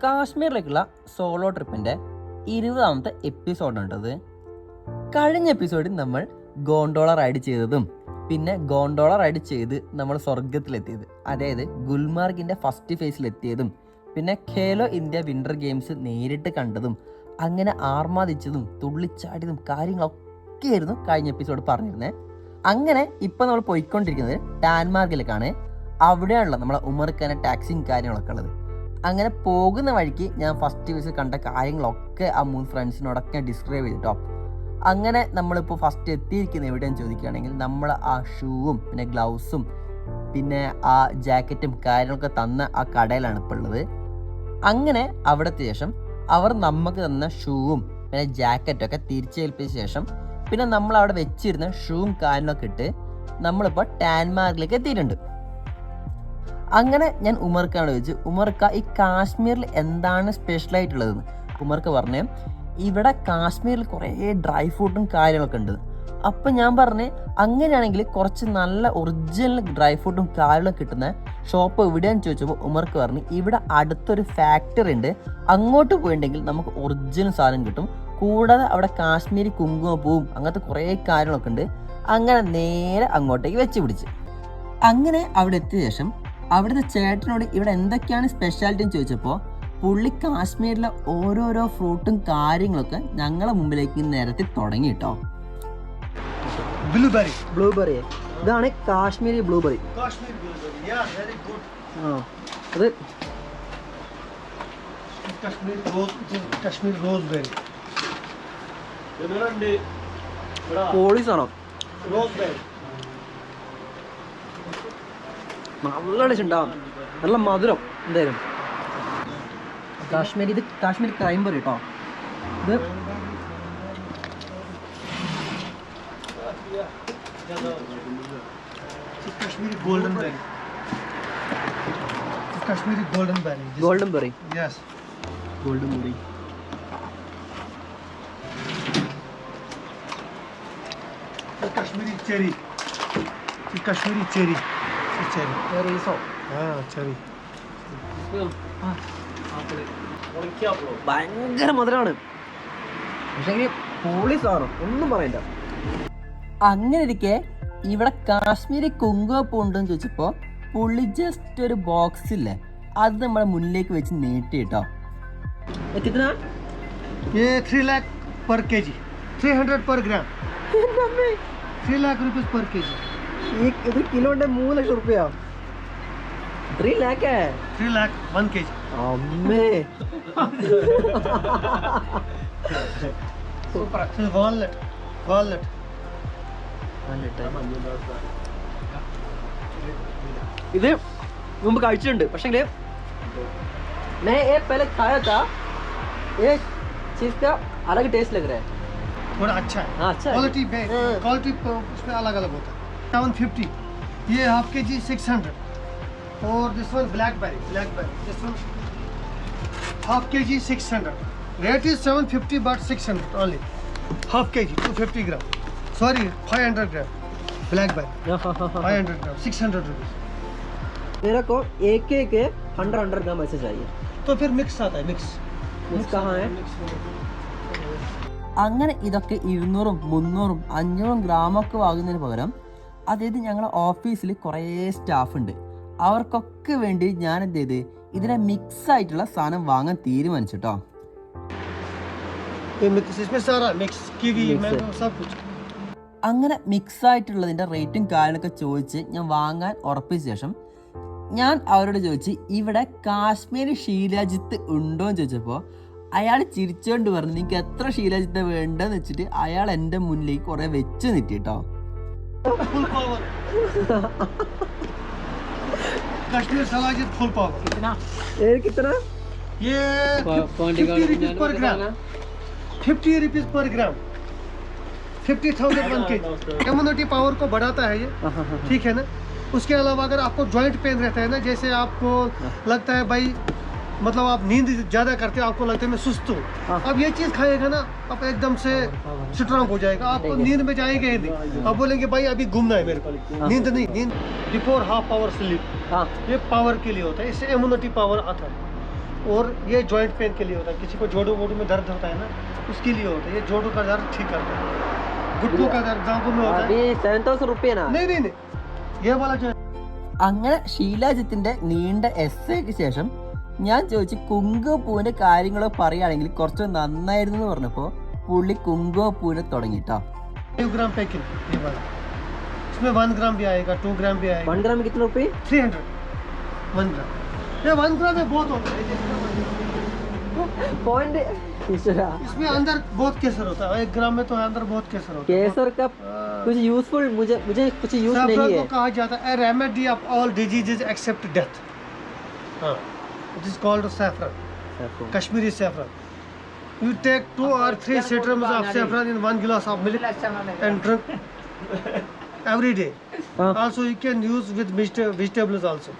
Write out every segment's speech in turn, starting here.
കാശ്മീരിലേക്കുള്ള solo ട്രിപ്പിൻ്റെ 20ാമത്തെ എപ്പിസോഡുണ്ടത്. കഴിഞ്ഞ എപ്പിസോഡിൽ നമ്മൾ ഗോണ്ടോള റൈഡ് ചെയ്തതും പിന്നെ ഗോണ്ടോള റൈഡ് ചെയ്ത് നമ്മൾ സ്വർഗത്തിലെത്തിയത്, അതായത് ഗുൽമാർഗിൻ്റെ ഫസ്റ്റ് ഫേസിലെത്തിയതും പിന്നെ ഖേലോ ഇന്ത്യ വിൻ്റർ ഗെയിംസ് നേരിട്ട് കണ്ടതും അങ്ങനെ ആർമാദിച്ചതും തുള്ളിച്ചാടിയതും കാര്യങ്ങളൊക്കെ ആയിരുന്നു കഴിഞ്ഞ എപ്പിസോഡ് പറഞ്ഞിരുന്നത്. അങ്ങനെ ഇപ്പം നമ്മൾ പോയിക്കൊണ്ടിരിക്കുന്നത് ടാൻമാർഗിലേക്കാണ്. അവിടെയാണല്ലോ നമ്മളെ ഉമർഖാനെ ടാക്സിയും കാര്യങ്ങളൊക്കെ ഉള്ളത്. അങ്ങനെ പോകുന്ന വഴിക്ക് ഞാൻ ഫസ്റ്റ് ഫേസിൽ കണ്ട കാര്യങ്ങളൊക്കെ ആ 3 ഫ്രണ്ട്സിനോടൊക്കെ ഡിസ്ക്രൈബ് ചെയ്തിട്ടോ. അങ്ങനെ നമ്മളിപ്പോൾ ഫസ്റ്റ് എത്തിയിരിക്കുന്നത് എവിടെയെന്ന് ചോദിക്കുകയാണെങ്കിൽ നമ്മൾ ആ ഷൂവും പിന്നെ ഗ്ലൗസും പിന്നെ ആ ജാക്കറ്റും കാര്യങ്ങളൊക്കെ തന്ന ആ കടയിലാണ് ഇപ്പോൾ ഉള്ളത്. അങ്ങനെ അവിടുത്തെ ശേഷം അവർ നമുക്ക് തന്ന ഷൂവും പിന്നെ ജാക്കറ്റൊക്കെ തിരിച്ചേൽപ്പിച്ച ശേഷം പിന്നെ നമ്മൾ അവിടെ വെച്ചിരുന്ന ഷൂവും കാര്യങ്ങളൊക്കെ ഇട്ട് നമ്മളിപ്പോൾ ടാൻമാർഗിലേക്ക് എത്തിയിട്ടുണ്ട്. അങ്ങനെ ഞാൻ ഉമർക്കാണ് ചോദിച്ചു, ഉമർക്ക ഈ കാശ്മീരിൽ എന്താണ് സ്പെഷ്യലായിട്ടുള്ളതെന്ന്. ഉമർക്ക് പറഞ്ഞ് ഇവിടെ കാശ്മീരിൽ കുറേ ഡ്രൈ ഫ്രൂട്ടും കാര്യങ്ങളൊക്കെ ഉണ്ട്. അപ്പം ഞാൻ പറഞ്ഞ് അങ്ങനെയാണെങ്കിൽ കുറച്ച് നല്ല ഒറിജിനൽ ഡ്രൈ ഫ്രൂട്ടും കാര്യങ്ങളൊക്കെ കിട്ടുന്ന ഷോപ്പ് എവിടെയാണെന്ന് ചോദിച്ചപ്പോൾ ഉമർക്ക് പറഞ്ഞ് ഇവിടെ അടുത്തൊരു ഫാക്ടറി ഉണ്ട്, അങ്ങോട്ട് പോയിട്ടുണ്ടെങ്കിൽ നമുക്ക് ഒറിജിനൽ സാധനം കിട്ടും, കൂടാതെ അവിടെ കാശ്മീരി കുങ്കുമപ്പൂവും അങ്ങനത്തെ കുറേ കാര്യങ്ങളൊക്കെ ഉണ്ട്. അങ്ങനെ നേരെ അങ്ങോട്ടേക്ക് വെച്ച് പിടിച്ച് അങ്ങനെ അവിടെ എത്തിയ ശേഷം അവിടുത്തെ ചേട്ടനോട് ഇവിടെ എന്തൊക്കെയാണ് സ്പെഷ്യാലിറ്റി എന്ന് ചോദിച്ചപ്പോൾ പുള്ളി കാശ്മീരിലെ ഓരോരോ ഫ്രൂട്ടും കാര്യങ്ങളൊക്കെ ഞങ്ങളെ മുമ്പിലേക്ക് നിരത്തി തുടങ്ങി കേട്ടോ. ബ്ലൂബെറി ഇതാണ് കാശ്മീരി ബ്ലൂബെറി. അത് പോളീസാണോ? നല്ല ടേസ്റ്റ് ഉണ്ടാവും, നല്ല മധുരം. എന്തായാലും കാശ്മീരി, ഇത് കാശ്മീരി ക്രൈംബെറി കേട്ടോ. ഇത് Kashmiri golden berry. Kashmiri golden berry. golden berry. Yes. golden berry. Kashmiri cherry. Kashmiri cherry. Cherry. Cherry so. Cherry. ഭയങ്കര മധുരമാണ്, പക്ഷേ പോളീസാണ് ഒന്നും പറയണ്ട. അങ്ങനെ ഇരിക്കെ ഇവിടെ കാശ്മീരി കുങ്കുമപ്പൂ ഉണ്ടെന്ന് ചോദിച്ചപ്പോൾ പുള്ളി ജസ്റ്റ് ഒരു ബോക്സ് ഇല്ലേ അത് നമ്മളെ മുന്നിലേക്ക് വെച്ച് നീട്ടി കേട്ടോ. ये 3 lakh per kg. 300 per gram. 3 lakh rupees per kg. ഇത് കിലോന്റെ 3 ലക്ഷം റുപ്യ. 3 लाख 3 lakh 1 kg. അമ്മേ. Super. Walnut. ഇത് മുമ്പ് കഴിച്ചിട്ടുണ്ട്, പക്ഷേ मैं ये पहले खाया था, ये चीज का अलग टेस्ट लग रहा है. थोड़ा अच्छा है. हाँ, अच्छा है. क्वालिटी उसमें अलग अलग होता है. 750. ये हाफ के जी 600. और this one blackberry. This one half के जी 600. Rate is 750 but 600 only. Half के जी 250 ग्राम. सॉरी 500 ग्राम. ब्लैकबेरी 500 ग्राम 600 रुपीज. मेरे को एक 100 ग्राम ऐसे चाहिए. तो फिर मिक्स आता है. मिक्स कहाँ है? അങ്ങനെ ഇതൊക്കെ 200, 300, 500 ഗ്രാമൊക്കെ വാങ്ങുന്നതിന് പകരം, അതായത് ഞങ്ങളുടെ ഓഫീസിൽ കുറേ സ്റ്റാഫ് ഉണ്ട്, അവർക്കൊക്കെ വേണ്ടി ഞാൻ എന്ത് ചെയ്ത് ഇതിനെ മിക്സ് ആയിട്ടുള്ള സാധനം വാങ്ങാൻ തീരുമാനിച്ചു കേട്ടോ. അങ്ങനെ മിക്സ് ആയിട്ടുള്ളതിൻ്റെ റേറ്റും കാര്യങ്ങളൊക്കെ ചോദിച്ച് ഞാൻ വാങ്ങാൻ ഉറപ്പിച്ച ശേഷം ഞാൻ അവരോട് ചോദിച്ച് ഇവിടെ കാശ്മീരി ഷീലാജിത്ത് ഉണ്ടോ എന്ന് ചോദിച്ചപ്പോൾ അയാൾ ചിരിച്ചോണ്ട് പറഞ്ഞു നിങ്ങൾക്ക് എത്ര ഷീലാജിത്ത് വേണ്ടെന്ന് വെച്ചിട്ട് അയാൾ എൻ്റെ മുന്നിലേക്ക് കുറെ വെച്ച് നിറ്റി കേട്ടോ. कश्मीर सलाजित फुल पाव कितना? ये 50 रुपीज पर ग्राम. 50 रुपीज पर ग्राम. 50,000 1 kg. इम्यूनिटी पावर को बढ़ाता है ये. ठीक है ना. उसके अलावा अगर आपको जॉइंट पेन रहता है ना, जैसे आपको लगता है भाई मतलब आप नींद ज्यादा करते हो, आपको लगता है मैं सुस्त हूँ, अब ये चीज खाएगा ना आप एकदम से स्ट्रांग हो जाएगा. आपको नींद में जाएगा ही नहीं. आप बोलेंगे भाई अभी घूमना है मेरे को. नींद नहीं, नींद बिफोर हाफ आवर स्लीप. ये पावर के लिए होता है, इससे इम्यूनिटी पावर आता है. और ये जॉइंट पेन के लिए होता है, किसी को जोड़ों वोड़ों में दर्द होता है ना, उसके लिए होता है। ये जोड़ों का दर्द ठीक करता है, घुटनों का दर्द जांघों में होता है। अभी 7,000 रुपये ना? नहीं, ये वाला जो അങ്ങനെ ഷീലാജിത്തിന്റെ നീണ്ട എസ്സേക്ക് ശേഷം ഞാൻ ചോദിച്ചു കുങ്കുമപ്പൂവിന്റെ കാര്യങ്ങളോ പറയുകയാണെങ്കിൽ കുറച്ച് നന്നായിരുന്നു എന്ന് പറഞ്ഞപ്പോൾ പുള്ളി കുങ്കുമപ്പൂവിനെ തുടങ്ങിട്ടോ. 2 ग्राम पैकिंग, ये वाला, इसमें 1 ग्राम भी आएगा, 2 ग्राम भी आएगा। 1 ग्राम में कितने रुपये? 300, 1 ग्राम। ये 1 ग्राम में बहुत होता है। पॉइंट इसमें अंदर बहुत केसर होता है, 1 ग्राम में तो अंदर बहुत केसर होता है। केसर का कुछ यूजफुल मुझे कुछ यूज नहीं सैफरन है। को कहा जाता है remedy of all diseases except death. हाँ, it is called saffron, Kashmiri saffron. You take 2 or 3 citron of saffron in 1 glass of milk and drink every day. Also you can use with vegetables also.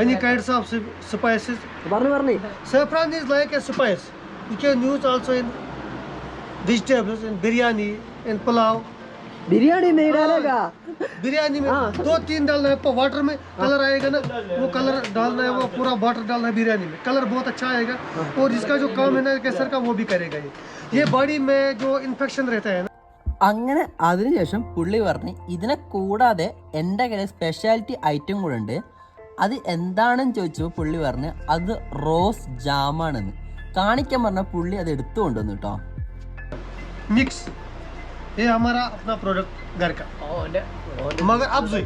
Any kinds of spices. പറഞ്ഞേ Saffron is like a spice. You can use also in vegetables, in biryani, in pulao. Biryani नहीं डालेगा? बिरयानी में 2-3 डालना है, water में colour आएगा ना, वो कलर डालना है, वो पूरा वाटर डालना है बिरयानी में, कलर बहुत अच्छा आएगा। और इसका जो काम है ना केसर का, वो भी करेगा। ये बॉडी में जो इन्फेक्शन रहता है ना। അങ്ങനെ അതിനുശേഷം പുള്ളി പറഞ്ഞ് ഇതിനെ കൂടാതെ എൻ്റെ കയ്യിൽ സ്പെഷ്യാലിറ്റി ഐറ്റം കൂടെ ഉണ്ട്, അത് എന്താണെന്ന് ചോദിച്ചപ്പോൾ പുള്ളി പറഞ്ഞ് അത് റോസ് ജാമാണെന്ന്. കാണിക്കാൻ പറഞ്ഞ പുള്ളി അത് എടുത്തു കൊണ്ടുവന്നു കേട്ടോ. मिक्स, ये हमारा अपना प्रोडक्ट घर का, मगर अब जो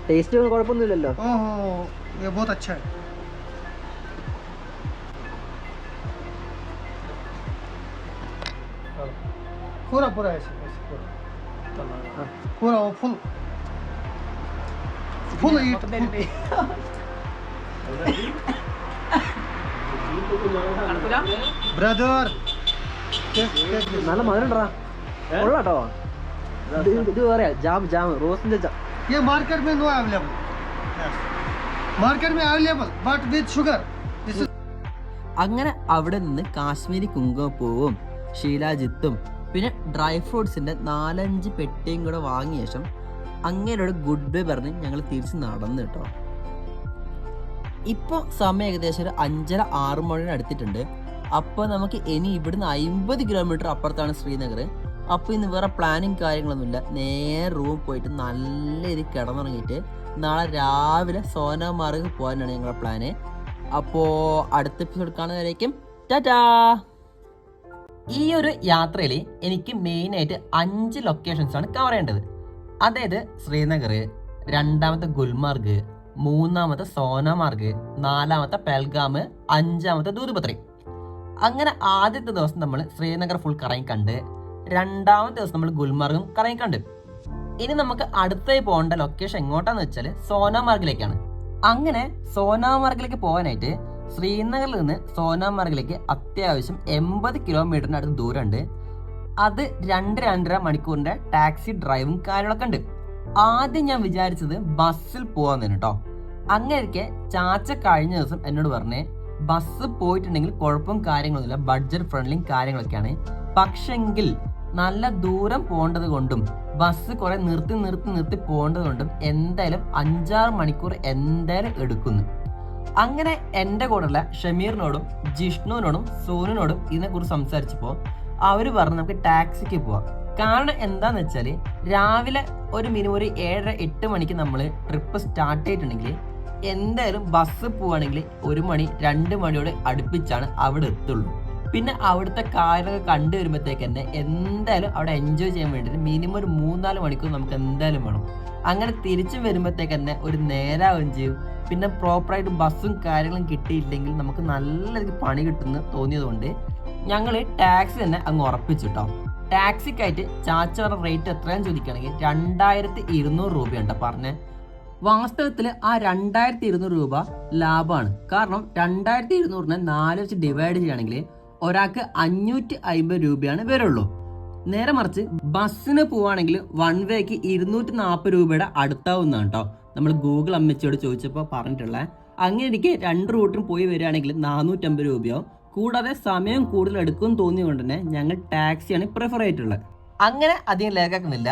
ടേസ്റ്റ് കുഴപ്പമൊന്നുമില്ലല്ലോ. ओहो ये बहुत अच्छा है। पूरा पूरा ऐसे पूरा वो फुल ईट ब्रदर। നല്ല മധുരണ്ടാ കൊള്ളാട്ടോ. ഇത് പറയാ ജാം റോസിന്റെ ജാം. ये मार्केट में नो अवेलेबल, मार्केट में अवेलेबल बट विद शुगर। അങ്ങനെ അവിടെ നിന്ന് കാശ്മീരി കുങ്കുമപ്പൂവും ഷീലാജിത്തും പിന്നെ ഡ്രൈ ഫ്രൂട്ട്സിൻ്റെ 4-5 പെട്ടിയും കൂടെ വാങ്ങിയ ശേഷം അങ്ങനെയൊരു ഗുഡ് ബൈ പറഞ്ഞ് ഞങ്ങൾ തിരിച്ച് നടന്നു കേട്ടോ. ഇപ്പോൾ സമയം ഏകദേശം ഒരു 5:30-6 മണിയോട് അടുത്തിട്ടുണ്ട്. അപ്പോൾ നമുക്ക് ഇനി ഇവിടുന്ന് 50 കിലോമീറ്റർ അപ്പുറത്താണ് ശ്രീനഗർ. അപ്പോൾ ഇന്ന് വേറെ പ്ലാനിങ് കാര്യങ്ങളൊന്നുമില്ല, നേരെ റൂമിൽ പോയിട്ട് നല്ല രീതിയിൽ കിടന്നുറങ്ങിയിട്ട് നാളെ രാവിലെ സോനാമാർഗ് പോകാനാണ് ഞങ്ങളുടെ പ്ലാന്. അപ്പോൾ അടുത്ത എപ്പിസോഡ് കാണുന്നവരേക്കും ടാറ്റാ. ഈ ഒരു യാത്രയിൽ എനിക്ക് മെയിനായിട്ട് 5 ലൊക്കേഷൻസാണ് കവർ ചെയ്യേണ്ടത്. അതായത് ശ്രീനഗർ, 2ാമത്തെ ഗുൽമാർഗ്, 3ാമത്തെ സോനാമാർഗ്, 4ാമത്തെ പെൽഗാം, 5ാമത്തെ ദൂദ്പത്രി. അങ്ങനെ ആദ്യത്തെ ദിവസം നമ്മൾ ശ്രീനഗർ ഫുൾ കറങ്ങി കണ്ട്, 2ാമത്തെ ദിവസം നമ്മൾ ഗുൽമാർഗും കറങ്ങി കണ്ട്. ഇനി നമുക്ക് അടുത്തായി പോകേണ്ട ലൊക്കേഷൻ എങ്ങോട്ടാന്ന് വെച്ചാൽ സോനാമാർഗിലേക്കാണ്. അങ്ങനെ സോനാമാർഗിലേക്ക് പോകാനായിട്ട് ശ്രീനഗറിൽ നിന്ന് സോനാമാർഗിലേക്ക് അത്യാവശ്യം 80 കിലോമീറ്ററിന് അടുത്ത് ദൂരമുണ്ട്. അത് 2-2.5 മണിക്കൂറിന്റെ ടാക്സി ഡ്രൈവും കാര്യങ്ങളൊക്കെ ഉണ്ട്. ആദ്യം ഞാൻ വിചാരിച്ചത് ബസ്സിൽ പോകാൻ കേട്ടോ. അങ്ങനെയൊക്കെ ചാച്ച കഴിഞ്ഞ ദിവസം എന്നോട് പറഞ്ഞേ ബസ് പോയിട്ടുണ്ടെങ്കിൽ കുഴപ്പവും കാര്യങ്ങളൊന്നുമില്ല, ബഡ്ജറ്റ് ഫ്രണ്ട്ലിയും കാര്യങ്ങളൊക്കെയാണ്. പക്ഷെങ്കിൽ നല്ല ദൂരം പോകേണ്ടത് കൊണ്ടും ബസ് കുറെ നിർത്തി പോകേണ്ടത് കൊണ്ടും എന്തായാലും 5-6 മണിക്കൂർ എന്തായാലും എടുക്കുന്നു. അങ്ങനെ എൻ്റെ കൂടെയുള്ള ഷമീറിനോടും ജിഷ്ണുവിനോടും സോനുവിനോടും ഇതിനെക്കുറിച്ച് സംസാരിച്ചപ്പോൾ അവർ പറഞ്ഞു നമുക്ക് ടാക്സിക്ക് പോവാം. കാരണം എന്താണെന്ന് വെച്ചാൽ രാവിലെ ഒരു മിനിമം ഒരു 7-8 മണിക്ക് നമ്മൾ ട്രിപ്പ് സ്റ്റാർട്ട് ചെയ്തിട്ടുണ്ടെങ്കിൽ എന്തായാലും ബസ് പോവുകയാണെങ്കിൽ 1 മണി 2 മണിയോട് അടുപ്പിച്ചാണ് അവിടെ എത്തുള്ളൂ. പിന്നെ അവിടുത്തെ കാര്യങ്ങളൊക്കെ കണ്ടു വരുമ്പോഴത്തേക്ക് തന്നെ എന്തായാലും അവിടെ എൻജോയ് ചെയ്യാൻ വേണ്ടിയിട്ട് മിനിമം ഒരു 3-4 മണിക്കൂർ നമുക്ക് എന്തായാലും വേണം. അങ്ങനെ തിരിച്ചും വരുമ്പോഴത്തേക്ക് തന്നെ ഒരു നേരാവുകയും ചെയ്യും. പിന്നെ പ്രോപ്പറായിട്ട് ബസ്സും കാര്യങ്ങളും കിട്ടിയില്ലെങ്കിൽ നമുക്ക് നല്ല രീതിക്ക് പണി കിട്ടുമെന്ന് തോന്നിയതുകൊണ്ട് ഞങ്ങൾ ടാക്സി തന്നെ അങ്ങ് ഉറപ്പിച്ചു കേട്ടോ. ടാക്സിക്കായിട്ട് ചാച്ച പറഞ്ഞ റേറ്റ് എത്രയാണെന്ന് ചോദിക്കുകയാണെങ്കിൽ 2200 രൂപയുണ്ടോ പറഞ്ഞേ. വാസ്തവത്തിൽ ആ 2200 രൂപ ലാഭമാണ്. കാരണം 2200-നെ 4 വെച്ച് ഡിവൈഡ് ചെയ്യുകയാണെങ്കിൽ ഒരാൾക്ക് 550 രൂപയാണ് വരുള്ളൂ. നേരെ മറിച്ച് ബസ്സിന് പോവുകയാണെങ്കിൽ 1 വേക്ക് 240 രൂപയുടെ അടുത്താവുന്നതാണ് കേട്ടോ. നമ്മൾ ഗൂഗിൾ അമ്മച്ചിയോട് ചോദിച്ചപ്പോൾ പറഞ്ഞിട്ടുള്ളത്. അങ്ങനെ എനിക്ക് 2 റൂട്ടിനും പോയി വരികയാണെങ്കിൽ 450 രൂപയാവും. കൂടാതെ സമയം കൂടുതൽ എടുക്കും തോന്നിയതുകൊണ്ട് തന്നെ ഞങ്ങൾ ടാക്സിയാണ് പ്രിഫർ ചെയ്തിട്ടുള്ളത്. അങ്ങനെ അധികം ലേഖാക്കുന്നില്ല,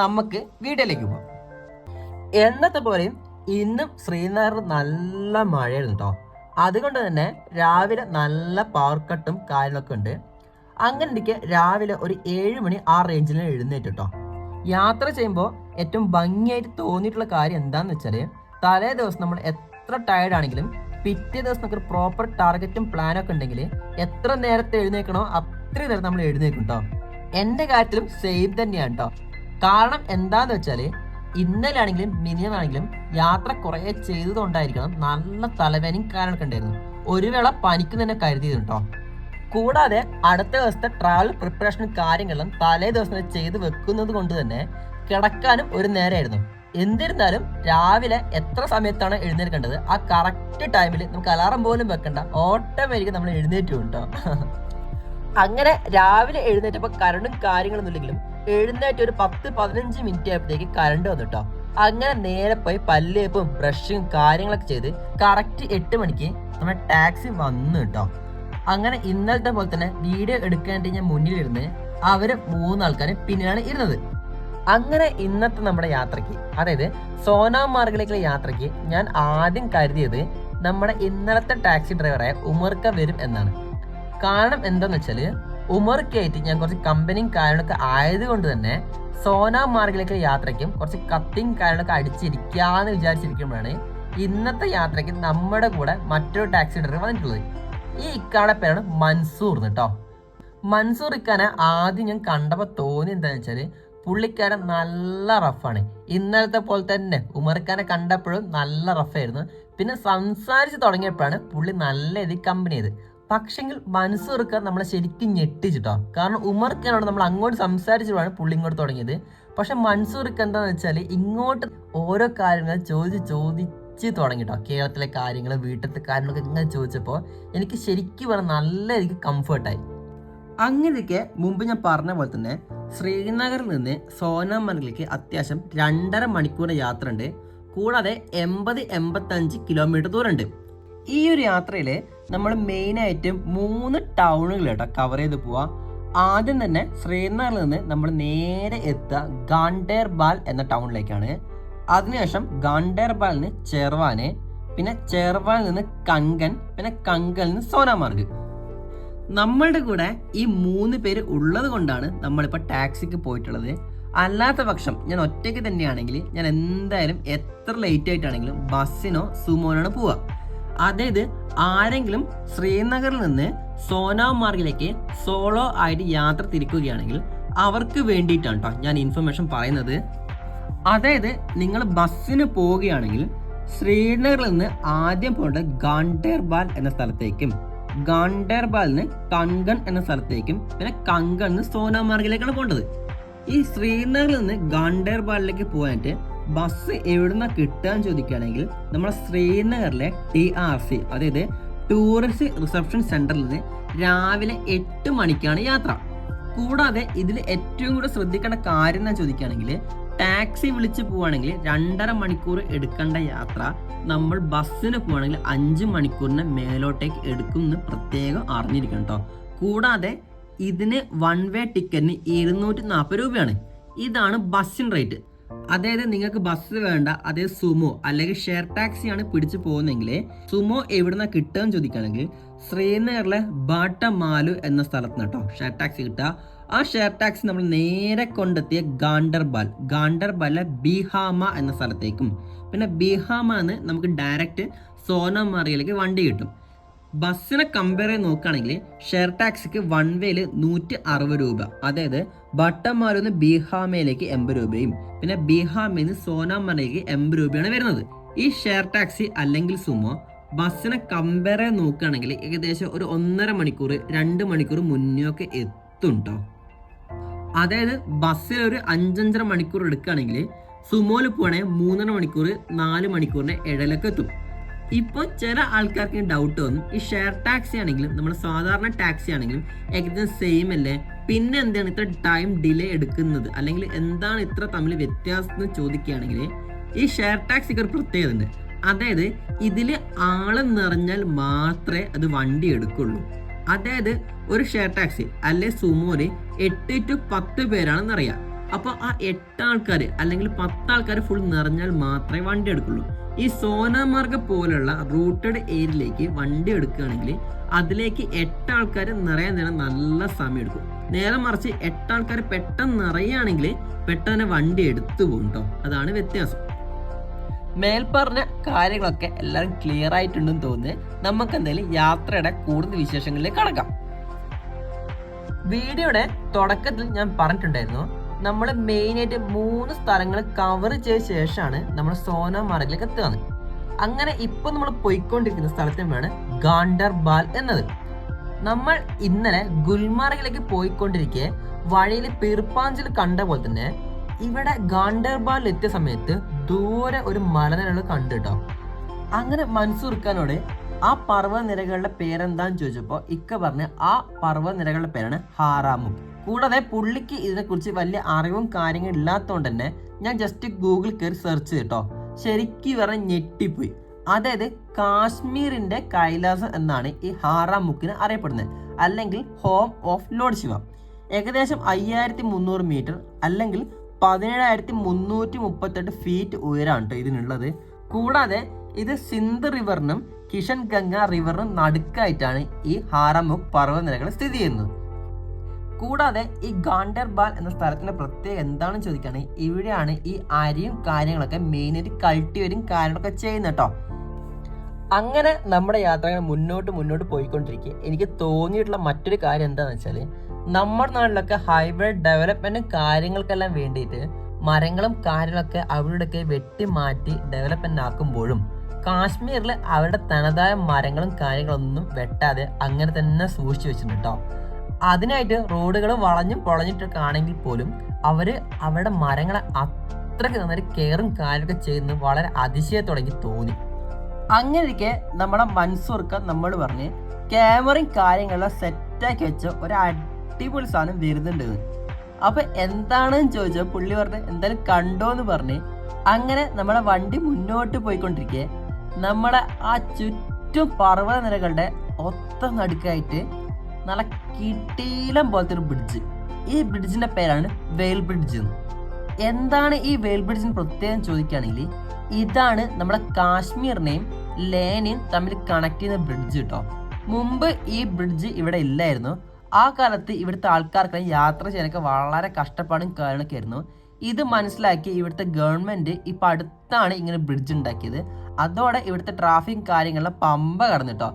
നമുക്ക് വീഡിയോയിലേക്ക് പോകാം. എന്നത്തെ പോലെയും ഇന്നും ശ്രീനഗറിൽ നല്ല മഴയായിരുന്നു കേട്ടോ. അതുകൊണ്ട് തന്നെ രാവിലെ നല്ല പവർ കട്ടും കാര്യങ്ങളൊക്കെ ഉണ്ട്. അങ്ങനെ എനിക്ക് രാവിലെ ഒരു 7 മണി ആ റേഞ്ചിൽ എഴുന്നേറ്റ് കേട്ടോ. യാത്ര ചെയ്യുമ്പോൾ ഏറ്റവും ഭംഗിയായിട്ട് തോന്നിയിട്ടുള്ള കാര്യം എന്താണെന്ന് വെച്ചാൽ, തലേ ദിവസം നമ്മൾ എത്ര ടയർഡ് ആണെങ്കിലും പിറ്റേ ദിവസം നമുക്ക് ഒരു പ്രോപ്പർ ടാർഗറ്റും പ്ലാനൊക്കെ ഉണ്ടെങ്കിൽ എത്ര നേരത്തെ എഴുന്നേക്കണോ അത്രയും നേരം നമ്മൾ എഴുന്നേക്കും കേട്ടോ. എൻ്റെ കാര്യത്തിലും സെയിം തന്നെയാണ് കേട്ടോ. കാരണം എന്താണെന്ന് വെച്ചാൽ, ഇന്നലെ ആണെങ്കിലും മിനിഞ്ഞാണെങ്കിലും യാത്ര കുറേ ചെയ്തതുകൊണ്ടായിരിക്കണം നല്ല തലവേനയും കാരണമൊക്കെ ഉണ്ടായിരുന്നു. ഒരു വേള പനിക്ക് തന്നെ കരുതിയതുണ്ടോ. കൂടാതെ അടുത്ത ദിവസത്തെ ട്രാവൽ പ്രിപ്പറേഷനും കാര്യങ്ങളും തലേ ദിവസം ചെയ്ത് വെക്കുന്നത് കൊണ്ട് തന്നെ കിടക്കാനും ഒരു നേരമായിരുന്നു. എന്നിരുന്നാലും രാവിലെ എത്ര സമയത്താണ് എഴുന്നേൽക്കേണ്ടത് ആ കറക്റ്റ് ടൈമിൽ നമുക്ക് അലാറം പോലും വെക്കണ്ട, ഓട്ടോമാറ്റിക് നമ്മൾ എഴുന്നേറ്റ് കേട്ടോ. അങ്ങനെ രാവിലെ എഴുന്നേറ്റപ്പോൾ കറണ്ടും കാര്യങ്ങളൊന്നും ഇല്ലെങ്കിലും എഴുന്നേറ്റ് ഒരു 10-15 മിനിറ്റ് ആയപ്പോഴത്തേക്ക് കറണ്ട് വന്നിട്ടോ. അങ്ങനെ നേരെ പോയി പല്ലേപ്പും ബ്രഷും കാര്യങ്ങളൊക്കെ ചെയ്ത് കറക്റ്റ് 8 മണിക്ക് നമ്മുടെ ടാക്സി വന്നു കേട്ടോ. അങ്ങനെ ഇന്നലത്തെ പോലെ തന്നെ വീഡിയോ എടുക്കാനായിട്ട് ഞാൻ മുന്നിലിരുന്ന് അവര് 3 ആൾക്കാർ പിന്നിലാണ് ഇരുന്നത്. അങ്ങനെ ഇന്നത്തെ നമ്മുടെ യാത്രയ്ക്ക്, അതായത് സോനാമാർഗിലേക്കുള്ള യാത്രയ്ക്ക് ഞാൻ ആദ്യം കരുതിയത് നമ്മുടെ ഇന്നലത്തെ ടാക്സി ഡ്രൈവറായ ഉമർക്ക വരും എന്നാണ്. കാരണം എന്താന്ന് വെച്ചാല് ഉമർക്കായിട്ട് ഞാൻ കുറച്ച് കമ്പനിയും കാര്യങ്ങളൊക്കെ ആയതുകൊണ്ട് തന്നെ സോനാമാർഗിലേക്കുള്ള യാത്രയ്ക്കും കുറച്ച് കത്തിയും കാര്യങ്ങളൊക്കെ അടിച്ചിരിക്കാന്ന് വിചാരിച്ചിരിക്കുമ്പോഴാണ് ഇന്നത്തെ യാത്രയ്ക്ക് നമ്മുടെ കൂടെ മറ്റൊരു ടാക്സി ഡ്രൈവർ വന്നിട്ടുള്ളത്. ഈ ഇക്കാടെ പേരാണ് മൻസൂർ കേട്ടോ. മൻസൂർ ഇക്കാനെ ആദ്യം ഞാൻ കണ്ടപ്പോൾ തോന്നി എന്താണെന്ന് വെച്ചാൽ, പുള്ളിക്കാരൻ നല്ല റഫാണ്. ഇന്നലത്തെ പോലെ തന്നെ ഉമർഖാനെ കണ്ടപ്പോഴും നല്ല റഫായിരുന്നു. പിന്നെ സംസാരിച്ച് തുടങ്ങിയപ്പോഴാണ് പുള്ളി നല്ല രീതിയിൽ കമ്പനി ചെയ്ത്. പക്ഷെങ്കിൽ മൻസൂർ ഖാൻ നമ്മളെ ശരിക്കും ഞെട്ടിച്ചിട്ടോ. കാരണം ഉമർഖാനോട് നമ്മൾ അങ്ങോട്ട് സംസാരിച്ചിട്ടാണ് പുള്ളി ഇങ്ങോട്ട് തുടങ്ങിയത്. പക്ഷെ മൻസൂർ ഖാൻ എന്താണെന്ന് വെച്ചാൽ ഇങ്ങോട്ട് ഓരോ കാര്യങ്ങൾ ചോദിച്ച് തുടങ്ങിട്ടോ. കേരളത്തിലെ കാര്യങ്ങൾ, വീട്ടിലത്തെ കാര്യങ്ങളൊക്കെ ഇങ്ങനെ ചോദിച്ചപ്പോൾ എനിക്ക് ശരിക്കും പറഞ്ഞാൽ നല്ല രീതിക്ക് കംഫർട്ടായി. അങ്ങനെയൊക്കെ മുമ്പ് ഞാൻ പറഞ്ഞ പോലെ തന്നെ ശ്രീനഗറിൽ നിന്ന് സോനാമാർഗിലേക്ക് അത്യാവശ്യം 2.5 മണിക്കൂർ യാത്ര ഉണ്ട്. കൂടാതെ 80-85 കിലോമീറ്റർ ദൂരമുണ്ട്. ഈ ഒരു യാത്രയിൽ നമ്മൾ മെയിനായിട്ടും 3 ടൗണുകൾ കേട്ടോ കവർ ചെയ്ത് പോവാം. ആദ്യം തന്നെ ശ്രീനഗറിൽ നിന്ന് നമ്മൾ നേരെ എത്തുക ഗാണ്ടർബാൽ എന്ന ടൗണിലേക്കാണ്. അതിനുശേഷം ഗാണ്ടർബാലിൽ നിന്ന് ചെർവാന്, പിന്നെ ചെർവാനിൽ നിന്ന് കങ്കൻ, പിന്നെ കങ്കനിൽ നിന്ന് സോനാമാർഗ്. നമ്മളുടെ കൂടെ ഈ 3 പേര് ഉള്ളത് കൊണ്ടാണ് നമ്മളിപ്പോൾ ടാക്സിക്ക് പോയിട്ടുള്ളത്. അല്ലാത്ത പക്ഷം ഞാൻ ഒറ്റയ്ക്ക് തന്നെയാണെങ്കിൽ ഞാൻ എന്തായാലും എത്ര ലേറ്റ് ആയിട്ടാണെങ്കിലും ബസ്സിനോ സുമോനാണ് പോവുക. അതായത് ആരെങ്കിലും ശ്രീനഗറിൽ നിന്ന് സോനാമാർഗിലേക്ക് സോളോ ആയിട്ട് യാത്ര തിരിക്കുകയാണെങ്കിൽ അവർക്ക് വേണ്ടിയിട്ടാണ് കേട്ടോ ഞാൻ ഇൻഫർമേഷൻ പറയുന്നത്. അതായത് നിങ്ങൾ ബസ്സിന് പോവുകയാണെങ്കിൽ ശ്രീനഗറിൽ നിന്ന് ആദ്യം പോകേണ്ടത് ഗാണ്ടർബാൽ എന്ന സ്ഥലത്തേക്കും, ഗാണ്ടർബാലിൽ നിന്ന് കങ്കൺ എന്ന സ്ഥലത്തേക്കും, പിന്നെ കങ്കണിൽ നിന്ന് സോനാമാർഗിലേക്കാണ് പോകേണ്ടത്. ഈ ശ്രീനഗറിൽ നിന്ന് ഗാണ്ടർബാലിലേക്ക് പോകാനായിട്ട് ബസ് എവിടുന്ന കിട്ടാന്ന് ചോദിക്കുകയാണെങ്കിൽ നമ്മുടെ ശ്രീനഗറിലെ TRC, അതായത് ടൂറിസ്റ്റ് റിസപ്ഷൻ സെന്ററിൽ നിന്ന് രാവിലെ 8 മണിക്കാണ് യാത്ര. കൂടാതെ ഇതിൽ ഏറ്റവും കൂടെ ശ്രദ്ധിക്കേണ്ട കാര്യം എന്ന് ചോദിക്കുകയാണെങ്കിൽ, ടാക്സി വിളിച്ച് പോവുകയാണെങ്കിൽ 2.5 മണിക്കൂർ എടുക്കേണ്ട യാത്ര നമ്മൾ ബസ്സിന് പോവുകയാണെങ്കിൽ 5 മണിക്കൂറിന് മേലോട്ടേക്ക് എടുക്കും എന്ന് പ്രത്യേകം അറിഞ്ഞിരിക്കണം കേട്ടോ. കൂടാതെ ഇതിന് 1 വേ ടിക്കറ്റിന് 240 രൂപയാണ്. ഇതാണ് ബസ്സിൻ റേറ്റ്. അതായത് നിങ്ങൾക്ക് ബസ് വേണ്ട, അതായത് സുമോ അല്ലെങ്കിൽ ഷെയർ ടാക്സിയാണ് പിടിച്ചു പോകുന്നതെങ്കിൽ സുമോ എവിടുന്ന കിട്ടുകയെന്ന് ചോദിക്കുകയാണെങ്കിൽ ശ്രീനഗറിലെ ബാട്ടമാലു എന്ന സ്ഥലത്ത് നിന്ന് കേട്ടോ ഷെയർ ടാക്സി കിട്ടുക. ആ ഷെയർ ടാക്സി നമ്മൾ നേരെ കൊണ്ടെത്തിയ ഗാണ്ടർബാലിലെ ബിഹാമ എന്ന സ്ഥലത്തേക്കും, പിന്നെ ബിഹാമ എന്ന് നമുക്ക് ഡയറക്റ്റ് സോനാമാർഗിലേക്ക് വണ്ടി കിട്ടും. ബസ്സിനെ കമ്പയർ ചെയ്ത് നോക്കുകയാണെങ്കിൽ ഷെയർ ടാക്സിക്ക് 1 വേയിൽ 160 രൂപ, അതായത് ബട്ടമാലു ബിഹാമയിലേക്ക് 80 രൂപയും പിന്നെ ബിഹാമയിൽ നിന്ന് സോനാമാർഗിലേക്ക് 80 രൂപയാണ് വരുന്നത്. ഈ ഷെയർ ടാക്സി അല്ലെങ്കിൽ സുമോ ബസ്സിനെ കമ്പയർ ചെയ്ത് നോക്കുകയാണെങ്കിൽ ഏകദേശം ഒരു 1.5 മണിക്കൂർ 2 മണിക്കൂർ മുന്നേ ഒക്കെ എത്തും കേട്ടോ. അതായത് ബസ്സിൽ ഒരു 5-5.5 മണിക്കൂർ എടുക്കുകയാണെങ്കിൽ സുമോയിൽ പോകണമെങ്കിൽ 3.5 മണിക്കൂർ 4 മണിക്കൂറിന് ഇടയിലൊക്കെ എത്തും. ഇപ്പോൾ ചില ആൾക്കാർക്ക് ഡൗട്ട് വന്നു, ഈ ഷെയർ ടാക്സി ആണെങ്കിലും നമ്മൾ സാധാരണ ടാക്സി ആണെങ്കിലും ഏകദേശം സെയിം അല്ലേ, പിന്നെ എന്താണ് ഇത്ര ടൈം ഡിലേ എടുക്കുന്നത്, അല്ലെങ്കിൽ എന്താണ് ഇത്ര തമ്മിൽ വ്യത്യാസം എന്ന് ചോദിക്കുകയാണെങ്കിൽ ഈ ഷെയർ ടാക്സിക്ക് ഒരു പ്രത്യേകത ഉണ്ട്. അതായത് ഇതിൽ ആള് നിറഞ്ഞാൽ മാത്രമേ അത് വണ്ടി എടുക്കുള്ളൂ. അതായത് ഒരു ഷെയർ ടാക്സി അല്ലെ സുമോയിൽ 8 to 10 പേരാണെന്ന് അറിയാം. അപ്പോൾ ആ 8 ആൾക്കാർ അല്ലെങ്കിൽ 10 ആൾക്കാർ ഫുൾ നിറഞ്ഞാൽ മാത്രമേ വണ്ടി എടുക്കുള്ളൂ. ഈ സോനാമാർഗ് പോലുള്ള റൂട്ടഡ് ഏരിയയിലേക്ക് വണ്ടി എടുക്കുകയാണെങ്കിൽ അതിലേക്ക് 8 ആൾക്കാർ നിറയാൻ തന്നെ നല്ല സമയം എടുക്കും. നേരെ മറിച്ച് 8 ആൾക്കാർ പെട്ടെന്ന് നിറയുകയാണെങ്കിൽ പെട്ടെന്ന് വണ്ടി എടുത്തു പോകും കേട്ടോ. അതാണ് വ്യത്യാസം. മേൽപ്പറഞ്ഞ കാര്യങ്ങളൊക്കെ എല്ലാവരും ക്ലിയർ ആയിട്ടുണ്ടെന്ന് തോന്നുന്നത്. നമുക്ക് എന്തായാലും യാത്രയുടെ കൂടുതൽ വിശേഷങ്ങളിലേക്ക് കടക്കാം. വീഡിയോയുടെ തുടക്കത്തിൽ ഞാൻ പറഞ്ഞിട്ടുണ്ടായിരുന്നു, നമ്മൾ മെയിനായിട്ട് 3 സ്ഥലങ്ങൾ കവർ ചെയ്ത ശേഷമാണ് നമ്മൾ സോനാമാർഗിലേക്ക് എത്തുന്നത്. അങ്ങനെ ഇപ്പൊ നമ്മൾ പോയിക്കൊണ്ടിരിക്കുന്ന സ്ഥലത്തിനാണ് ഗാണ്ടർബാൽ എന്നത്. നമ്മൾ ഇന്നലെ ഗുൽമാർഗിലേക്ക് പോയിക്കൊണ്ടിരിക്കെ വഴിയിൽ പിർപ്പാഞ്ചിൽ കണ്ട പോലെ തന്നെ ഇവിടെ ഗാണ്ടർബാൽ എത്തിയ സമയത്ത് ദൂരെ ഒരു മലനിരകൾ കണ്ടു കേട്ടോ. അങ്ങനെ മൻസൂർ ഖാനോട് ആ പർവ്വതനിരകളുടെ പേരെന്താന്ന് ചോദിച്ചപ്പോൾ ഇക്ക പറഞ്ഞ് ആ പർവ്വതനിരകളുടെ പേരാണ് ഹാറാമുഖ്. കൂടാതെ പുള്ളിക്ക് ഇതിനെക്കുറിച്ച് വലിയ അറിവും കാര്യങ്ങളും ഇല്ലാത്തതുകൊണ്ട് തന്നെ ഞാൻ ജസ്റ്റ് ഗൂഗിൾ കയറി സെർച്ച് ചെയ്തിട്ടോ. ശരിക്കും പറഞ്ഞ് ഞെട്ടിപ്പോയി. അതായത് കാശ്മീരിന്റെ കൈലാസം എന്നാണ് ഈ ഹാറാമുഖിന് അറിയപ്പെടുന്നത്, അല്ലെങ്കിൽ ഹോം ഓഫ് ലോർഡ് ശിവ. ഏകദേശം 5300 മീറ്റർ അല്ലെങ്കിൽ 17,338 ഫീറ്റ് ഉയരാണ് കേട്ടോ ഇതിനുള്ളത്. കൂടാതെ ഇത് സിന്ധ് റിവറിനും കിഷൻ ഗംഗ റിവറിനും നടുക്കായിട്ടാണ് ഈ ഹാറാമുഖ് പർവ്വതനിരകൾ സ്ഥിതി ചെയ്യുന്നത്. കൂടാതെ ഈ ഗാണ്ടർബാൽ എന്ന സ്ഥലത്തിന്റെ പ്രത്യേകത എന്താണെന്ന് ചോദിക്കുകയാണെങ്കിൽ ഇവിടെയാണ് ഈ അരിയും കാര്യങ്ങളൊക്കെ മെയിനായിട്ട് കൾട്ടിവേറ്റും കാര്യങ്ങളൊക്കെ ചെയ്യുന്നത് കേട്ടോ. അങ്ങനെ നമ്മുടെ യാത്രകൾ മുന്നോട്ട് പോയിക്കൊണ്ടിരിക്കുക എനിക്ക് തോന്നിയിട്ടുള്ള മറ്റൊരു കാര്യം എന്താണെന്ന് വെച്ചാൽ, നമ്മുടെ നാട്ടിലൊക്കെ ഹൈവേ ഡെവലപ്മെന്റും കാര്യങ്ങൾക്കെല്ലാം വേണ്ടിയിട്ട് മരങ്ങളും കാര്യങ്ങളൊക്കെ അവരുടെയൊക്കെ വെട്ടി മാറ്റി ഡെവലപ്മെന്റ് ആക്കുമ്പോഴും കാശ്മീരിൽ അവരുടെ തനതായ മരങ്ങളും കാര്യങ്ങളൊന്നും വെട്ടാതെ അങ്ങനെ തന്നെ സൂക്ഷിച്ചു വെച്ചിട്ടുണ്ട് കേട്ടോ. അതിനായിട്ട് റോഡുകൾ വളഞ്ഞും പൊളഞ്ഞിട്ടൊക്കെ ആണെങ്കിൽ പോലും അവര് അവരുടെ മരങ്ങളെ അത്രയ്ക്ക് നന്നായി കെയറും കാര്യമൊക്കെ ചെയ്യുന്നത് വളരെ അതിശയത്തോടെ എനിക്ക് തോന്നി. അങ്ങനെ ഇരിക്കെ നമ്മുടെ മൻസൂർ ഖാൻ നമ്മൾ പറഞ്ഞ് ക്യാമറയും കാര്യങ്ങളെല്ലാം സെറ്റാക്കി വെച്ച ഒരു അടിപൊളി സാധനം വരുന്നുണ്ട്. അപ്പൊ എന്താണെന്ന് ചോദിച്ചാൽ പുള്ളി പറഞ്ഞ് എന്തായാലും കണ്ടോന്ന് പറഞ്ഞ് അങ്ങനെ നമ്മളെ വണ്ടി മുന്നോട്ട് പോയിക്കൊണ്ടിരിക്കെ നമ്മളെ ആ ചുറ്റും പർവ്വതനിരകളുടെ ഒത്ത നടുക്കായിട്ട് നല്ല കിട്ടീലം പോലത്തെ ഒരു ബ്രിഡ്ജ്. ഈ ബ്രിഡ്ജിന്റെ പേരാണ് വെയിൽ ബ്രിഡ്ജ് എന്ന്. എന്താണ് ഈ വെയിൽ ബ്രിഡ്ജിന് പ്രത്യേകം ചോദിക്കുകയാണെങ്കിൽ ഇതാണ് നമ്മുടെ കാശ്മീരിനെയും ലേനെയും തമ്മിൽ കണക്ട് ചെയ്യുന്ന ബ്രിഡ്ജ് കേട്ടോ. മുമ്പ് ഈ ബ്രിഡ്ജ് ഇവിടെ ഇല്ലായിരുന്നു. ആ കാലത്ത് ഇവിടുത്തെ ആൾക്കാർക്ക് യാത്ര ചെയ്യാനൊക്കെ വളരെ കഷ്ടപ്പാടും കാര്യങ്ങളൊക്കെ ആയിരുന്നു. ഇത് മനസ്സിലാക്കി ഇവിടുത്തെ ഗവൺമെന്റ് ഇപ്പൊ അടുത്താണ് ഇങ്ങനെ ബ്രിഡ്ജ് ഉണ്ടാക്കിയത്. അതോടെ ഇവിടുത്തെ ട്രാഫിക് കാര്യങ്ങളിലെ പമ്പ കടന്നിട്ടോ.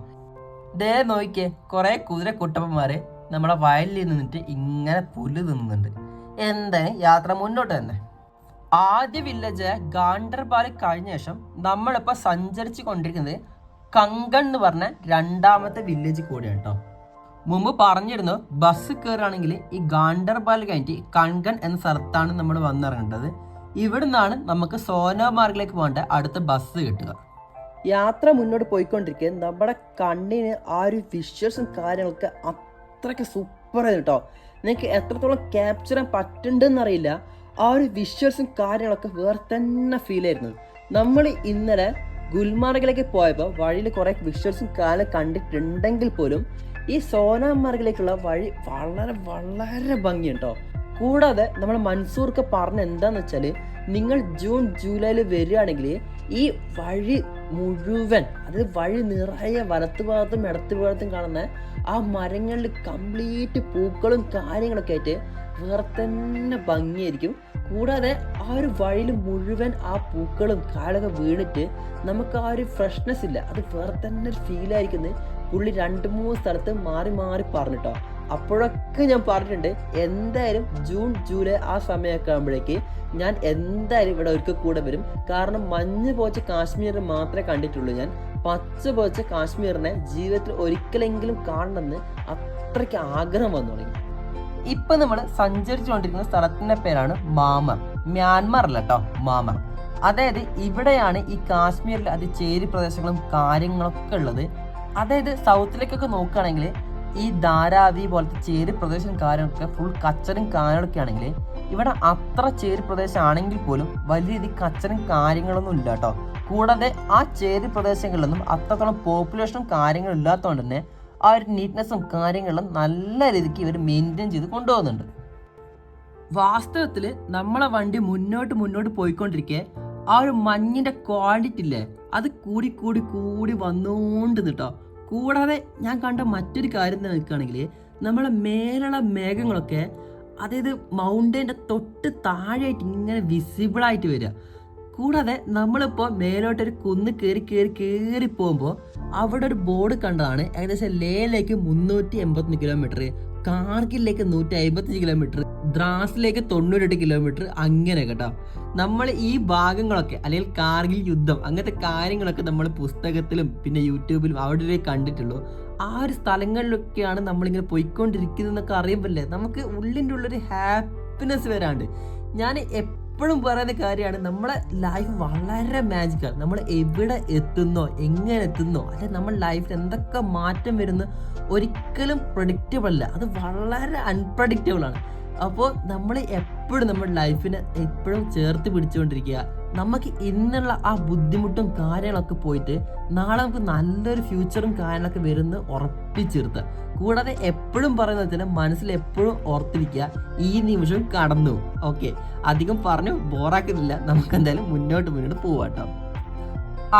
ദേ നോക്കിയേ, കുറെ കുതിര കുട്ടപ്പന്മാര് നമ്മളെ വയലിൽ നിന്നിട്ട് ഇങ്ങനെ പുല്ല് തിന്നുന്നുണ്ട്. എന്തായാലും യാത്ര മുന്നോട്ട് തന്നെ. ആദ്യ വില്ലേജ് ഗാണ്ടർബാൽ കഴിഞ്ഞ ശേഷം നമ്മളിപ്പോൾ സഞ്ചരിച്ചു കൊണ്ടിരിക്കുന്നത് കങ്കൺ എന്ന് പറഞ്ഞ 2ാമത്തെ വില്ലേജ് കൂടിയാണ് കേട്ടോ. മുമ്പ് പറഞ്ഞിരുന്നു ബസ് കയറുകയാണെങ്കിൽ ഈ ഗാണ്ടർബാൽ കഴിഞ്ഞിട്ട് കങ്കൺ എന്ന സ്ഥലത്താണ് നമ്മൾ വന്നിറങ്ങേണ്ടത്. ഇവിടുന്നാണ് നമുക്ക് സോനാമാർഗിലേക്ക് പോകേണ്ട അടുത്ത ബസ് കിട്ടുക. യാത്ര മുന്നോട്ട് പോയിക്കൊണ്ടിരിക്കുക നമ്മുടെ കണ്ണിന് ആ ഒരു വിഷ്വൽസും കാര്യങ്ങളൊക്കെ അത്രയ്ക്ക് സൂപ്പറായിരുന്നു കേട്ടോ. നിങ്ങൾക്ക് എത്രത്തോളം ക്യാപ്ചർ ചെയ്യാൻ പറ്റുന്നുണ്ടെന്നറിയില്ല. ആ ഒരു വിഷ്വൽസും കാര്യങ്ങളൊക്കെ വേറെ തന്നെ ഫീൽ ആയിരുന്നു. നമ്മൾ ഇന്നലെ ഗുൽമാർഗിലേക്ക് പോയപ്പോൾ വഴിയിൽ കുറേ വിഷ്വൽസും കാലം കണ്ടിട്ടുണ്ടെങ്കിൽ പോലും ഈ സോനാമാർഗിലേക്കുള്ള വഴി വളരെ വളരെ ഭംഗിയുണ്ടോ. കൂടാതെ നമ്മൾ മൻസൂർക്ക് പറഞ്ഞ എന്താന്ന് വെച്ചാൽ, നിങ്ങൾ ജൂൺ ജൂലൈയിൽ വരികയാണെങ്കിൽ ഈ വഴി മുഴുവൻ, അതായത് വഴി നിറയെ വലത്ത് ഭാഗത്തും ഇടത്ത് ഭാഗത്തും കാണുന്ന ആ മരങ്ങളിൽ കംപ്ലീറ്റ് പൂക്കളും കാര്യങ്ങളൊക്കെ ആയിട്ട് വേറെ തന്നെ ഭംഗിയായിരിക്കും. കൂടാതെ ആ ഒരു വഴിയിൽ മുഴുവൻ ആ പൂക്കളും കാലൊക്കെ വീണിട്ട് നമുക്ക് ആ ഒരു ഫ്രഷ്നെസ് ഇല്ല, അത് വേറെ തന്നെ ഒരു ഫീലായിരിക്കുന്നത് പുള്ളി 2-3 സ്ഥലത്ത് മാറി മാറി പറഞ്ഞിട്ടോ. അപ്പോഴൊക്കെ ഞാൻ പറഞ്ഞിട്ടുണ്ട് എന്തായാലും ജൂൺ ജൂലൈ ആ സമയമൊക്കെ ആകുമ്പോഴേക്ക് ഞാൻ എന്തായാലും ഇവിടെ ഒരിക്കൽ കൂടെ വരും. കാരണം മഞ്ഞ് പോച്ച കാശ്മീരിൽ മാത്രമേ കണ്ടിട്ടുള്ളൂ. ഞാൻ പച്ച പോച്ച കാശ്മീരിനെ ജീവിതത്തിൽ ഒരിക്കലെങ്കിലും കാണണമെന്ന് അത്രയ്ക്ക് ആഗ്രഹം വന്നു തുടങ്ങി. ഇപ്പൊ നമ്മൾ സഞ്ചരിച്ചു കൊണ്ടിരിക്കുന്ന സ്ഥലത്തിന്റെ പേരാണ് മാമർ. മ്യാൻമർ അല്ല കേട്ടോ, മാമർ. അതായത് ഇവിടെയാണ് ഈ കാശ്മീരിൽ അത് ചേരി പ്രദേശങ്ങളും കാര്യങ്ങളൊക്കെ ഉള്ളത്. അതായത് സൗത്തിലേക്കൊക്കെ നോക്കുകയാണെങ്കിൽ ഈ ധാരാവി പോലത്തെ ചേരി പ്രദേശം കാര്യങ്ങളൊക്കെ ഫുൾ കച്ചറും കാര്യങ്ങളൊക്കെ ആണെങ്കിൽ ഇവിടെ അത്ര ചേരി പ്രദേശം ആണെങ്കിൽ പോലും വലിയ രീതിയിൽ കച്ചറും കാര്യങ്ങളൊന്നും ഇല്ല കേട്ടോ. കൂടാതെ ആ ചേരി പ്രദേശങ്ങളിലൊന്നും അത്രത്തോളം പോപ്പുലേഷനും കാര്യങ്ങളും ഇല്ലാത്തതുകൊണ്ട് തന്നെ ആ ഒരു നീറ്റ്നെസ്സും കാര്യങ്ങളും നല്ല രീതിക്ക് ഇവർ മെയിൻറ്റെയിൻ ചെയ്ത് കൊണ്ടുപോകുന്നുണ്ട്. വാസ്തവത്തിൽ നമ്മളെ വണ്ടി മുന്നോട്ട് പോയിക്കൊണ്ടിരിക്കെ ആ ഒരു മഞ്ഞിൻ്റെ ക്വാളിറ്റി ഇല്ലേ അത് കൂടി കൂടി കൂടി വന്നുകൊണ്ട് കേട്ടോ. കൂടാതെ ഞാൻ കണ്ട മറ്റൊരു കാര്യം തന്നെ നിൽക്കുകയാണെങ്കിൽ നമ്മളെ മേലുള്ള മേഘങ്ങളൊക്കെ അതായത് മൗണ്ടൻ്റെ തൊട്ട് താഴെയായിട്ട് ഇങ്ങനെ വിസിബിളായിട്ട് വരിക. കൂടാതെ നമ്മളിപ്പോൾ മേലോട്ടൊരു കുന്ന് കയറി പോകുമ്പോൾ അവിടെ ഒരു ബോർഡ് കണ്ടതാണ്. ഏകദേശം ലേയിലേക്ക് 381 കിലോമീറ്റർ, കാർഗിലേക്ക് 155 കിലോമീറ്റർ, ദ്രാസിലേക്ക് 98 കിലോമീറ്റർ, അങ്ങനെ കേട്ടോ. നമ്മൾ ഈ ഭാഗങ്ങളൊക്കെ അല്ലെങ്കിൽ കാർഗിൽ യുദ്ധം അങ്ങനത്തെ കാര്യങ്ങളൊക്കെ നമ്മൾ പുസ്തകത്തിലും പിന്നെ യൂട്യൂബിലും അവിടെ കണ്ടിട്ടുള്ളൂ. ആ ഒരു സ്ഥലങ്ങളിലൊക്കെയാണ് നമ്മളിങ്ങനെ പോയിക്കൊണ്ടിരിക്കുന്നതെന്നൊക്കെ അറിയുമ്പോഴല്ലേ നമുക്ക് ഉള്ളിൻ്റെ ഉള്ളൊരു ഹാപ്പിനെസ് വരാണ്ട്. ഞാൻ എപ്പോഴും പറയുന്ന കാര്യമാണ്, നമ്മളെ ലൈഫ് വളരെ മാജിക്കൽ. നമ്മൾ എവിടെ എത്തുന്നോ എങ്ങനെ എത്തുന്നോ അല്ലെ നമ്മൾ ലൈഫിൽ എന്തൊക്കെ മാറ്റം വരുന്നു ഒരിക്കലും പ്രഡിക്റ്റബിൾ അല്ല, അത് വളരെ അൺപ്രഡിക്റ്റബിൾ ആണ്. അപ്പോൾ നമ്മൾ എപ്പോഴും നമ്മുടെ ലൈഫിനെ എപ്പോഴും ചേർത്ത് പിടിച്ചുകൊണ്ടിരിക്കുക. നമുക്ക് ഇന്നുള്ള ആ ബുദ്ധിമുട്ടും കാര്യങ്ങളൊക്കെ പോയിട്ട് നാളെ നമുക്ക് നല്ലൊരു ഫ്യൂച്ചറും കാര്യങ്ങളൊക്കെ വരുന്ന ഉറപ്പിച്ചിരുത്തുക. കൂടാതെ എപ്പോഴും പറയുന്നത് വെച്ചാൽ മനസ്സിൽ എപ്പോഴും ഓർത്തിരിക്കുക ഈ നിമിഷം കടന്നു. ഓക്കെ, അധികം പറഞ്ഞു ബോറാക്കുന്നില്ല, നമുക്ക് എന്തായാലും മുന്നോട്ട് പോവാട്ടോ.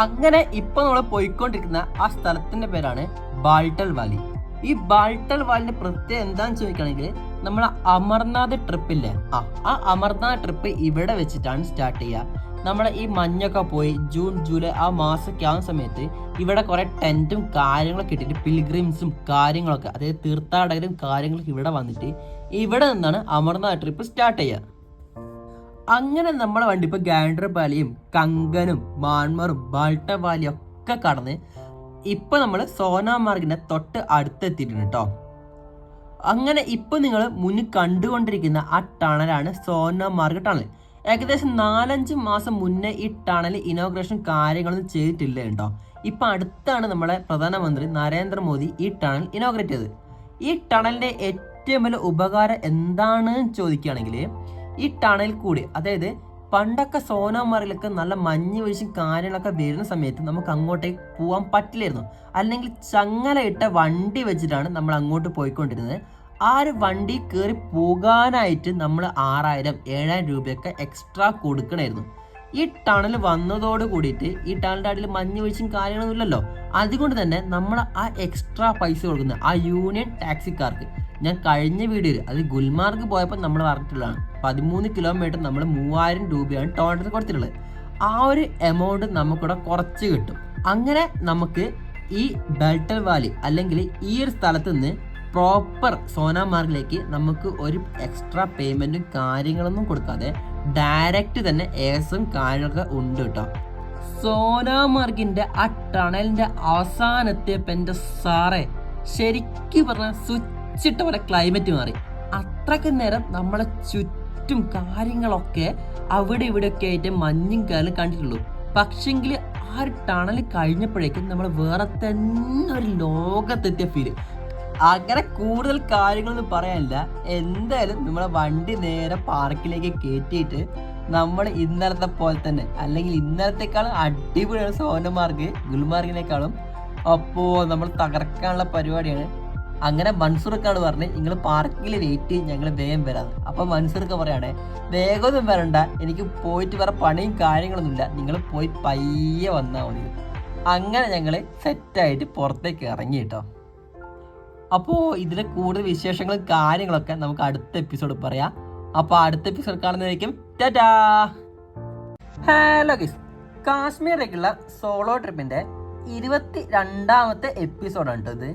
അങ്ങനെ ഇപ്പൊ നമ്മൾ പോയിക്കൊണ്ടിരിക്കുന്ന ആ സ്ഥലത്തിന്റെ പേരാണ് ബാൾട്ടൽ വാലി. ഈ ബാൾട്ടൽ വാലിന്റെ പ്രത്യേകത എന്താണെന്ന് ചോദിക്കുകയാണെങ്കിൽ നമ്മളെ അമർനാഥ് ട്രിപ്പില്ലേ, ആ അമർനാഥ് ട്രിപ്പ് ഇവിടെ വെച്ചിട്ടാണ് സ്റ്റാർട്ട് ചെയ്യുക. നമ്മളെ ഈ മഞ്ഞൊക്കെ പോയി ജൂൺ ജൂലൈ ആ മാസമൊക്കെ ആവുന്ന സമയത്ത് ഇവിടെ കുറെ ടെന്റും കാര്യങ്ങളൊക്കെ ഇട്ടിട്ട് പിൽഗ്രിംസും കാര്യങ്ങളൊക്കെ അതായത് തീർത്ഥാടകരും കാര്യങ്ങളൊക്കെ ഇവിടെ വന്നിട്ട് ഇവിടെ നിന്നാണ് അമർനാഥ് ട്രിപ്പ് സ്റ്റാർട്ട് ചെയ്യുക. അങ്ങനെ നമ്മളെ വണ്ടി ഇപ്പോൾ ഗാൻഡർ വാലിയും കങ്കനും മാൻമറും ബാൾട്ടൽ വാലിയും ഒക്കെ കടന്ന് ഇപ്പൊ നമ്മൾ സോനാമാർഗിന്റെ തൊട്ട് അടുത്തെത്തിയിട്ടുണ്ട് കേട്ടോ. അങ്ങനെ ഇപ്പൊ നിങ്ങൾ മുന്നിൽ കണ്ടുകൊണ്ടിരിക്കുന്ന ആ ടണലാണ് സോനാമാർഗ് ടണൽ. ഏകദേശം 4-5 മാസം മുന്നേ ഈ ടണൽ ഇനോഗ്രേഷൻ കാര്യങ്ങളൊന്നും ചെയ്തിട്ടില്ല കേട്ടോ. ഇപ്പൊ അടുത്താണ് നമ്മളെ പ്രധാനമന്ത്രി നരേന്ദ്രമോദി ഈ ടണൽ ഇനോഗ്രേറ്റ് ചെയ്തത്. ഈ ടണലിന്റെ ഏറ്റവും വലിയ ഉപകാരം എന്താണെന്ന് ചോദിക്കുകയാണെങ്കിൽ ഈ ടണൽ കൂടി അതായത് പണ്ടൊക്കെ സോനാമാർഗിലൊക്കെ നല്ല മഞ്ഞ് വീഴ്ചയും കാര്യങ്ങളൊക്കെ വരുന്ന സമയത്ത് നമുക്ക് അങ്ങോട്ടേക്ക് പോകാൻ പറ്റില്ലായിരുന്നു. അല്ലെങ്കിൽ ചങ്ങലയിട്ട വണ്ടി വെച്ചിട്ടാണ് നമ്മൾ അങ്ങോട്ട് പോയിക്കൊണ്ടിരുന്നത്. ആ ഒരു വണ്ടി കയറി പോകാനായിട്ട് നമ്മൾ 6,000-7,000 രൂപയൊക്കെ എക്സ്ട്രാ കൊടുക്കണമായിരുന്നു. ഈ ടണൽ വന്നതോട് കൂടിയിട്ട് ഈ ടണലിൻ്റെ അടിയിൽ മഞ്ഞ് വീഴ്ചയും കാര്യങ്ങളൊന്നും ഇല്ലല്ലോ. അതുകൊണ്ട് തന്നെ നമ്മൾ ആ എക്സ്ട്രാ പൈസ കൊടുക്കുന്നത് ആ യൂണിയൻ ടാക്സിക്കാർക്ക്. ഞാൻ കഴിഞ്ഞ വീഡിയോയിൽ അത് ഗുൽമാർഗ് പോയപ്പോൾ നമ്മൾ പറഞ്ഞിട്ടുള്ളതാണ് 13 കിലോമീറ്റർ നമ്മൾ 3,000 രൂപയാണ് ടോട്ടൽ കൊടുത്തിട്ടുള്ളത്. ആ ഒരു എമൗണ്ട് നമുക്കിവിടെ കുറച്ച് കിട്ടും. അങ്ങനെ നമുക്ക് ഈ ബാൾട്ടൽ വാലി അല്ലെങ്കിൽ ഈ ഒരു സ്ഥലത്ത് നിന്ന് പ്രോപ്പർ സോനാമാർഗിലേക്ക് നമുക്ക് ഒരു എക്സ്ട്രാ പേയ്മെന്റും കാര്യങ്ങളൊന്നും കൊടുക്കാതെ ഡയറക്റ്റ് തന്നെ ഏസും കാര്യങ്ങളൊക്കെ ഉണ്ട് കേട്ടോ. സോനാമാർഗിന്റെ ആ ടണലിന്റെ അവസാനത്തെയപ്പോൾ എൻ്റെ സാറേ ശരിക്കും പറഞ്ഞാൽ സ്വിച്ചിട്ട പോലെ ക്ലൈമറ്റ് മാറി. അത്രയ്ക്ക് നേരം നമ്മളെ ചുറ്റും കാര്യങ്ങളൊക്കെ അവിടെ ഇവിടെയൊക്കെ ആയിട്ട് മഞ്ഞും കാലം കണ്ടിട്ടുള്ളൂ. പക്ഷെങ്കിൽ ആ ഒരു ടണൽ കഴിഞ്ഞപ്പോഴേക്കും നമ്മൾ വേറെ തന്നെ ഒരു ലോകത്തെത്തിയ ഫീല്. അങ്ങനെ കൂടുതൽ കാര്യങ്ങളൊന്നും പറയാനില്ല. എന്തായാലും നമ്മളെ വണ്ടി നേരെ പാർക്കിലേക്ക് കയറ്റിയിട്ട് നമ്മൾ ഇന്നലത്തെ പോലെ തന്നെ അല്ലെങ്കിൽ ഇന്നലത്തെക്കാളും അടിപൊളിയാണ് സോനമാർഗ് ഗുൽമാർഗിനേക്കാളും. അപ്പോൾ നമ്മൾ തകർക്കാനുള്ള പരിപാടിയാണ്. അങ്ങനെ മൻസൂർക്കാണ് പറഞ്ഞത് നിങ്ങൾ പാർക്കിൽ വെയിറ്റ് ചെയ്യും, ഞങ്ങൾ വേഗം വരാം. അപ്പം മൻസൂർക്ക് പറയാണ് വേഗമൊന്നും വരണ്ട, എനിക്ക് പോയിട്ട് വേറെ പണിയും കാര്യങ്ങളൊന്നുമില്ല, നിങ്ങൾ പോയി പയ്യെ വന്നാൽ മതി. അങ്ങനെ ഞങ്ങൾ സെറ്റായിട്ട് പുറത്തേക്ക് ഇറങ്ങി കേട്ടോ. അപ്പോൾ ഇതിലെ കൂടുതൽ വിശേഷങ്ങളും കാര്യങ്ങളൊക്കെ നമുക്ക് അടുത്ത എപ്പിസോഡ് പറയാം. അപ്പോൾ അടുത്ത എപ്പിസോഡ് കാണുന്നതായിരിക്കും. ടാറ്റാ. ഹലോ ഗൈസ്, കാശ്മീരിലേക്കുള്ള സോളോ ട്രിപ്പിൻ്റെ 22ാമത്തെ എപ്പിസോഡാണ് കേട്ടോ ഇത്.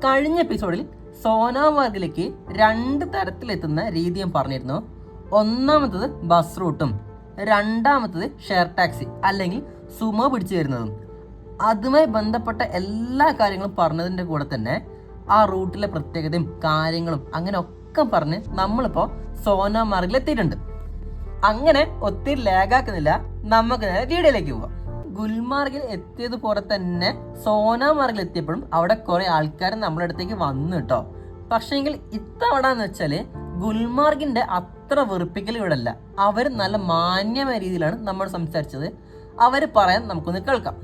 കഴിഞ്ഞ എപ്പിസോഡിൽ സോനാമാർഗിലേക്ക് 2 തരത്തിലെത്തുന്ന രീതി ഞാൻ പറഞ്ഞിരുന്നു. ഒന്നാമത്തത് ബസ് റൂട്ടും രണ്ടാമത്തത് ഷെയർ ടാക്സി അല്ലെങ്കിൽ സുമോ പിടിച്ചു വരുന്നതും. അതുമായി ബന്ധപ്പെട്ട എല്ലാ കാര്യങ്ങളും പറഞ്ഞതിൻ്റെ കൂടെ തന്നെ ആ റൂട്ടിലെ പ്രത്യേകതയും കാര്യങ്ങളും അങ്ങനെ ഒക്കെ പറഞ്ഞ് നമ്മളിപ്പോൾ സോനാമാർഗിൽ എത്തിയിട്ടുണ്ട്. അങ്ങനെ ഒത്തിരി ലാഗാക്കുന്നില്ല, നമുക്ക് നേരെ വീഡിയോയിലേക്ക് പോവാം. ഗുൽമാർഗിൽ എത്തിയതുപോലെ തന്നെ സോനാമാർഗിൽ എത്തിയപ്പോഴും അവിടെ കുറെ ആൾക്കാർ നമ്മുടെ അടുത്തേക്ക് വന്നു കേട്ടോ. പക്ഷേങ്കിൽ ഇത്തവണ എന്ന് വെച്ചാൽ ഗുൽമാർഗിന്റെ അത്ര വെറുപ്പിക്കൽ ഇവിടെ അല്ല. അവർ നല്ല മാന്യമായ രീതിയിലാണ് നമ്മൾ സംസാരിച്ചത്. അവർ പറയാൻ നമുക്കൊന്ന് കേൾക്കാം.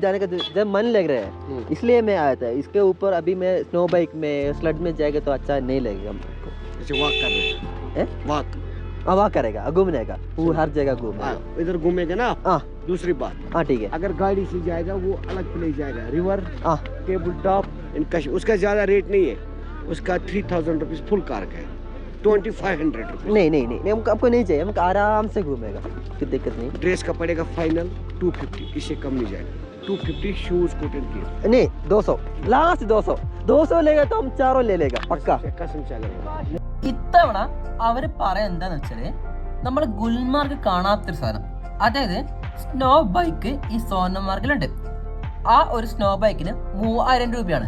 जाने का जब मन लग रहा है इसलिए मैं आया था. इसके ऊपर अभी मैं स्नो बाइक में स्लड में जाएगा तो अच्छा नहीं लगेगा हमको. वॉक कर रहे हैं, वॉक वहाँ करेगा, घूमने का, वो हर जगह घूमेगा। इधर घूमेगा ना। हाँ दूसरी बात, हाँ ठीक है। अगर गाड़ी से जाएगा वो अलग प्लेस जाएगा, रिवर, हाँ टेबल टॉप इन कश्मीर। उसका ज्यादा रेट नहीं है, उसका 3000 रुपीज फुल कार का है, 2500 रुपीज। नहीं नहीं नहीं, हमको नहीं चाहिए, हमको आराम से घूमेगा, कोई दिक्कत नहीं। ड्रेस का पड़ेगा फाइनल 250, इससे कम नहीं जाएगा। 250 शूज कॉटन की। नहीं 200 लास्ट, 200 लेगा तो हम चारों ले लेगा पक्का। कसम से अगर ഇത്തവണ അവര് പറയാൻ എന്താന്ന് വെച്ചാല് നമ്മൾ ഗുൽമാർഗ് കാണാത്തൊരു സാധനം, അതായത് സ്നോ ബൈക്ക് ഈ സോനമാർഗിലുണ്ട്. ആ ഒരു സ്നോ ബൈക്കിന് 3000 രൂപയാണ്,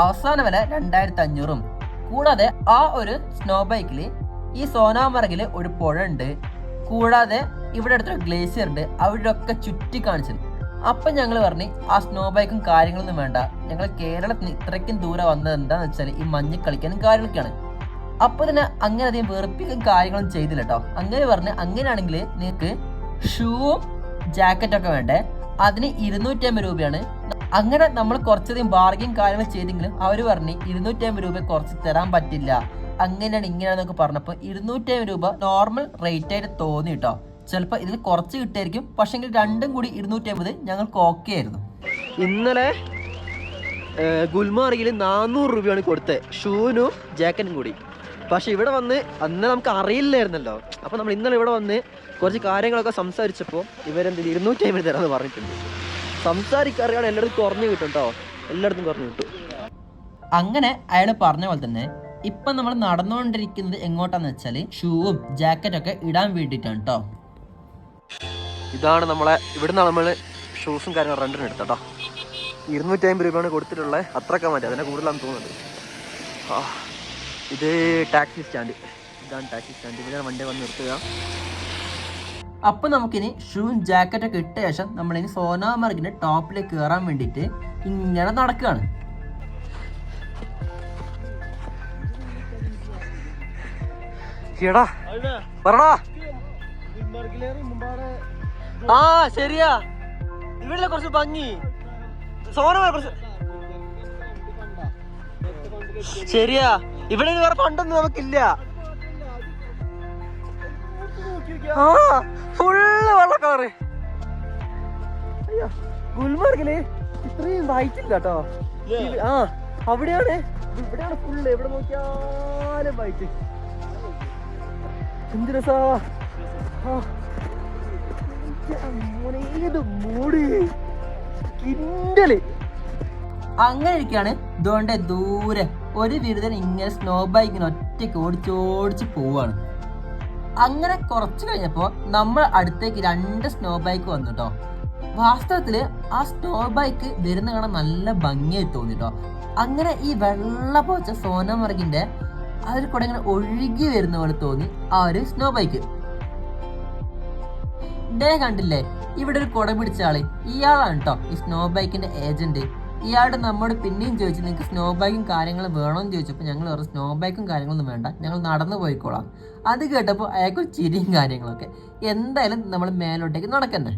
അവസാന വില 2500. കൂടാതെ ആ ഒരു സ്നോ ബൈക്കിൽ ഈ സോനാമാർഗില് ഒരു പുഴ ഉണ്ട്, കൂടാതെ ഇവിടെ അടുത്തൊരു ഗ്ലേസിയർ ഉണ്ട്, അവിടെ ഒക്കെ ചുറ്റി കാണിച്ചത്. അപ്പം ഞങ്ങൾ പറഞ്ഞു ആ സ്നോ ബൈക്കും കാര്യങ്ങളൊന്നും വേണ്ട, ഞങ്ങൾ കേരളത്തിൽ നിന്ന് ഇത്രയ്ക്കും ദൂരം വന്നത് എന്താണെന്ന് വെച്ചാൽ ഈ മഞ്ഞ് കളിക്കാനും കാര്യങ്ങളൊക്കെയാണ്. അപ്പോൾ തന്നെ അങ്ങനെ അധികം വെറുപ്പിക്കും കാര്യങ്ങളും ചെയ്തില്ല കേട്ടോ. അങ്ങനെ പറഞ്ഞ് അങ്ങനെയാണെങ്കിൽ നിങ്ങൾക്ക് ഷൂവും ജാക്കറ്റൊക്കെ വേണ്ടേ, അതിന് 250 രൂപയാണ്. അങ്ങനെ നമ്മൾ കുറച്ചധികം ബാർഗിൻ കാര്യങ്ങൾ ചെയ്തെങ്കിലും അവർ പറഞ്ഞ് 250 രൂപ കുറച്ച് തരാൻ പറ്റില്ല, അങ്ങനെയാണ് ഇങ്ങനെയാണെന്നൊക്കെ പറഞ്ഞപ്പോൾ 250 രൂപ നോർമൽ റേറ്റ് ആയിട്ട് തോന്നി കേട്ടോ. ചിലപ്പോൾ ഇതിൽ കുറച്ച് കിട്ടിയായിരിക്കും, പക്ഷെങ്കിൽ രണ്ടും കൂടി 250 ഞങ്ങൾക്ക് ഓക്കെ ആയിരുന്നു. ഇന്നലെ ഗുൽമാർഗിൽ 400 രൂപയാണ് കൊടുത്തത് ഷൂനും ജാക്കറ്റും കൂടി. പക്ഷെ ഇവിടെ വന്ന് അന്ന് നമുക്ക് അറിയില്ലായിരുന്നല്ലോ, അപ്പോൾ നമ്മൾ ഇന്നലെ ഇവിടെ വന്ന് കുറച്ച് കാര്യങ്ങളൊക്കെ സംസാരിച്ചപ്പോൾ ഇവരെന്തെങ്കിലും 250 തരാമെന്ന് പറഞ്ഞിട്ടുണ്ട്. സംസാരിക്കറിയാണ് എല്ലായിടത്തും കുറഞ്ഞു കിട്ടും കേട്ടോ, എല്ലായിടത്തും കുറഞ്ഞു കിട്ടും. അങ്ങനെ അയാൾ പറഞ്ഞ പോലെ തന്നെ ഇപ്പം നമ്മൾ നടന്നുകൊണ്ടിരിക്കുന്നത് എങ്ങോട്ടാന്ന് വെച്ചാൽ ഷൂവും ജാക്കറ്റൊക്കെ ഇടാൻ വേണ്ടിയിട്ടാണ് കേട്ടോ. ഇതാണ് നമ്മളെ ഇവിടുന്ന് നമ്മൾ ഷൂസും കാര്യങ്ങളും റെന്റിന് എടുത്തട്ടോ. 250 രൂപയാണ് കൊടുത്തിട്ടുള്ളത്, അത്രയൊക്കെ മതി, അതിനെ കൂടുതലാണെന്ന് തോന്നുന്നുണ്ട്. ആ ഇത് ടാക്സി സ്റ്റാൻഡ്, ഇതാണ് ടാക്സി സ്റ്റാൻഡ്, ഇവിടെയാണ് വണ്ടി വന്ന് നിർത്തുക. അപ്പം നമുക്കിനി ഷൂവും ജാക്കറ്റൊക്കെ ഇട്ട ശേഷം നമ്മളിനി സോനാമാർഗിന്റെ ടോപ്പിലേക്ക് കയറാൻ വേണ്ടിയിട്ട് ഇങ്ങനെ നടക്കുകയാണ്. എടാ പറടാ. ആ ശരിയാ, ഇവിടെ കുറച്ച് ഭംഗി സോനമാർ കുറച്ച് ശരിയാ, ഇവിടെ വേറെ പണ്ടൊന്നും നമുക്കില്ല. ആ ഫുള്ള് വെള്ള കളറ്. അയ്യോ ഗുൽമാർഗില് ഇത്രയും വൈറ്റ് ഇല്ല കേട്ടോ. ആ അവിടെയാണ്, ഇവിടെയാണ് ഫുള്ള്, എവിടെ നോക്കിയാലും വൈറ്റ്. എന്ത് രസാ. മൂടി കിണ്ടല്. അങ്ങനെ ഇരിക്കുകയാണ് ഇതുകൊണ്ട് ദൂരെ ഒരു ബിരുദൻ ഇങ്ങനെ സ്നോ ബൈക്കിന് ഒറ്റയ്ക്ക് ഓടിച്ചോടിച്ച് പോവാണ്. അങ്ങനെ കുറച്ച് കഴിഞ്ഞപ്പോൾ നമ്മൾ അടുത്തേക്ക് 2 സ്നോ ബൈക്ക് വന്നു കേട്ടോ. വാസ്തവത്തിൽ ആ സ്നോ ബൈക്ക് വരുന്ന കാണാൻ നല്ല ഭംഗിയായി തോന്നി കേട്ടോ. അങ്ങനെ ഈ വെള്ള പോച്ച സോനമാർഗിന്റെ അതിൽ കൂടെ ഇങ്ങനെ ഒഴുകി വരുന്ന പോലെ തോന്നി ആ ഒരു സ്നോ ബൈക്ക്. ഡേ കണ്ടില്ലേ, ഇവിടെ ഒരു കുട പിടിച്ച ആള് ഇയാളാണ് കേട്ടോ ഈ സ്നോ ബൈക്കിന്റെ ഏജന്റ്. ഇയാളുടെ നമ്മോട് പിന്നെയും ചോദിച്ചു നിങ്ങൾക്ക് സ്നോ ബൈക്കും കാര്യങ്ങളും വേണമെന്ന് ചോദിച്ചപ്പോൾ ഞങ്ങൾ പറഞ്ഞു സ്നോ ബൈക്കും കാര്യങ്ങളൊന്നും വേണ്ട, ഞങ്ങൾ നടന്നു പോയിക്കോളാം. അത് കേട്ടപ്പോൾ അയാൾക്ക് ചിരിയും കാര്യങ്ങളൊക്കെ. എന്തായാലും നമ്മൾ മേലോട്ടേക്ക് നടക്കന്നെ.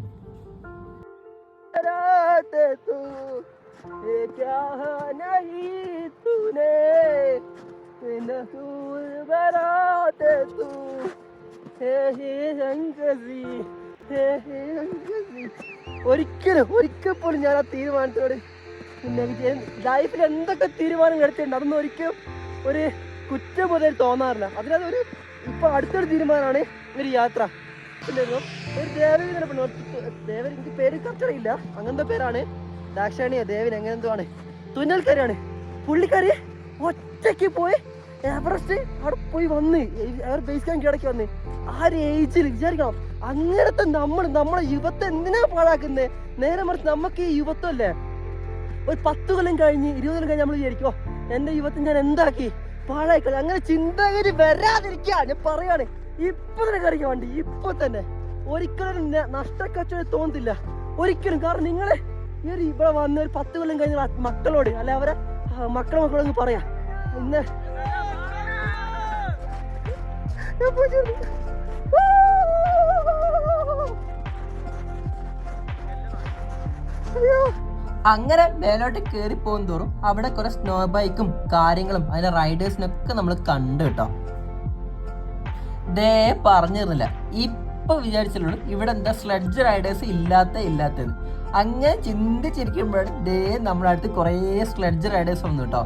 ഒരിക്കൽ പോലും ഞാൻ ആ തീരുമാനത്തോട് ലൈഫിൽ എന്തൊക്കെ തീരുമാനം എടുത്തിട്ടുണ്ട് അതൊന്നും ഒരിക്കലും ഒരു കുറ്റം മുതൽ തോന്നാറില്ല. അതിനതൊരു ഇപ്പൊ അടുത്തൊരു തീരുമാനമാണ് ഒരു യാത്ര. ഒരു ദേവൻ എനിക്ക് പേര് കറക്റ്ററിയില്ല, അങ്ങനത്തെ പേരാണ്, ദാക്ഷാണിയോ ദേവൻ അങ്ങനെ എന്തോ ആണ്, തുന്നൽക്കാരിയാണ് പുള്ളിക്കാരി. ഒറ്റയ്ക്ക് പോയി എവറസ്റ്റ് അവിടെ പോയി വന്ന് അവർ ബേസ് ക്യാമ്പ് കിടക്കി വന്ന് ആ ഒരു ഏജിൽ വിചാരിക്കണം. അങ്ങനത്തെ നമ്മളെ യുവത്തെ എന്തിനാ പാഴാക്കുന്നത്? നേരെ മറിച്ച് നമുക്ക് ഈ യുവത്വല്ലേ ഒരു 10 കൊല്ലം കഴിഞ്ഞ് 20 കൊല്ലം കഴിഞ്ഞ് നമ്മൾ വിചാരിക്കോ എൻ്റെ യുവത്തെ ഞാൻ എന്താക്കി പാഴായിക്കളി. അങ്ങനെ ചിന്തകര് വരാതിരിക്കുക ഞാൻ പറയാണ്. ഇപ്പൊ തന്നെ കറിക്കാൻ വേണ്ടി ഇപ്പൊ തന്നെ ഒരിക്കലും നഷ്ടക്കച്ചവടം തോന്നത്തില്ല ഒരിക്കലും. കാരണം നിങ്ങളെ ഈ ഒരു ഇവിടെ വന്ന ഒരു 10 കൊല്ലം കഴിഞ്ഞ മക്കളോട് അല്ലെ അവരെ മക്കളോട് പറയാ ഇന്ന് അങ്ങനെ മേലോട്ട് കയറി പോകും തോറും അവിടെ കുറെ സ്നോ ബൈക്കും കാര്യങ്ങളും അതിലെ റൈഡേഴ്സിനൊക്കെ നമ്മൾ കണ്ടു കേട്ടോ. ദേ പറഞ്ഞിരുന്നില്ല, ഇപ്പൊ വിചാരിച്ചുള്ളൂ ഇവിടെ എന്താ സ്ലെഡ്ജ് റൈഡേഴ്സ് ഇല്ലാത്തത്. അങ്ങനെ ചിന്തിച്ചിരിക്കുമ്പോഴാണ് ദേ നമ്മുടെ അടുത്ത് കുറേ സ്ലെഡ്ജ് റൈഡേഴ്സ് വന്നു കേട്ടോ.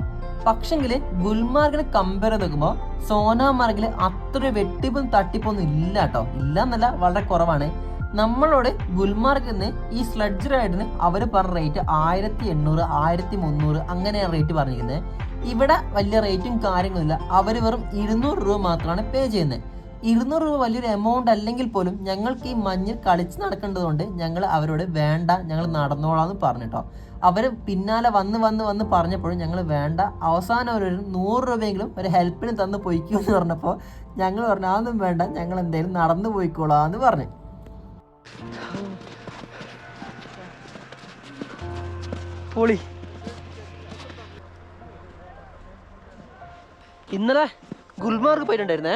പക്ഷെങ്കിൽ ഗുൽമാർഗിനെ കമ്പയർ ചെയ്ത് നോക്കുമ്പോൾ സോനാമാർഗിൽ അത്ര വെട്ടിപ്പും തട്ടിപ്പൊന്നും ഇല്ല കേട്ടോ. ഇല്ലന്നല്ല, വളരെ കുറവാണ്. നമ്മളോട് ഗുൽമാർഗിൽ നിന്ന് ഈ സ്ലെഡ്ജ് റൈഡിന് അവർ പറഞ്ഞ റേറ്റ് 1800, 1300 അങ്ങനെയാണ് റേറ്റ് പറഞ്ഞിരിക്കുന്നത്. ഇവിടെ വലിയ റേറ്റും കാര്യങ്ങളില്ല. അവർ വെറും 200 രൂപ മാത്രമാണ് പേ ചെയ്യുന്നത്. 200 രൂപ വലിയൊരു എമൗണ്ട് അല്ലെങ്കിൽ പോലും ഞങ്ങൾക്ക് ഈ മഞ്ഞിൽ കളിച്ച് നടക്കേണ്ടതുകൊണ്ട് ഞങ്ങൾ അവരോട് വേണ്ട, ഞങ്ങൾ നടന്നോളാന്ന് പറഞ്ഞിട്ടോ. അവർ പിന്നാലെ വന്ന് പറഞ്ഞപ്പോഴും ഞങ്ങൾ വേണ്ട, അവസാനം ഒരു 100 രൂപയെങ്കിലും ഒരു ഹെൽപ്പിന് തന്ന് പോയിക്കൂ എന്ന് പറഞ്ഞപ്പോൾ ഞങ്ങൾ പറഞ്ഞു അതൊന്നും വേണ്ട, ഞങ്ങൾ എന്തായാലും നടന്നു പോയിക്കോളാന്ന് പറഞ്ഞു. പൊളി. ഇന്നലെ ഗുൽമാർഗ് പോയിട്ടുണ്ടായിരുന്നേ.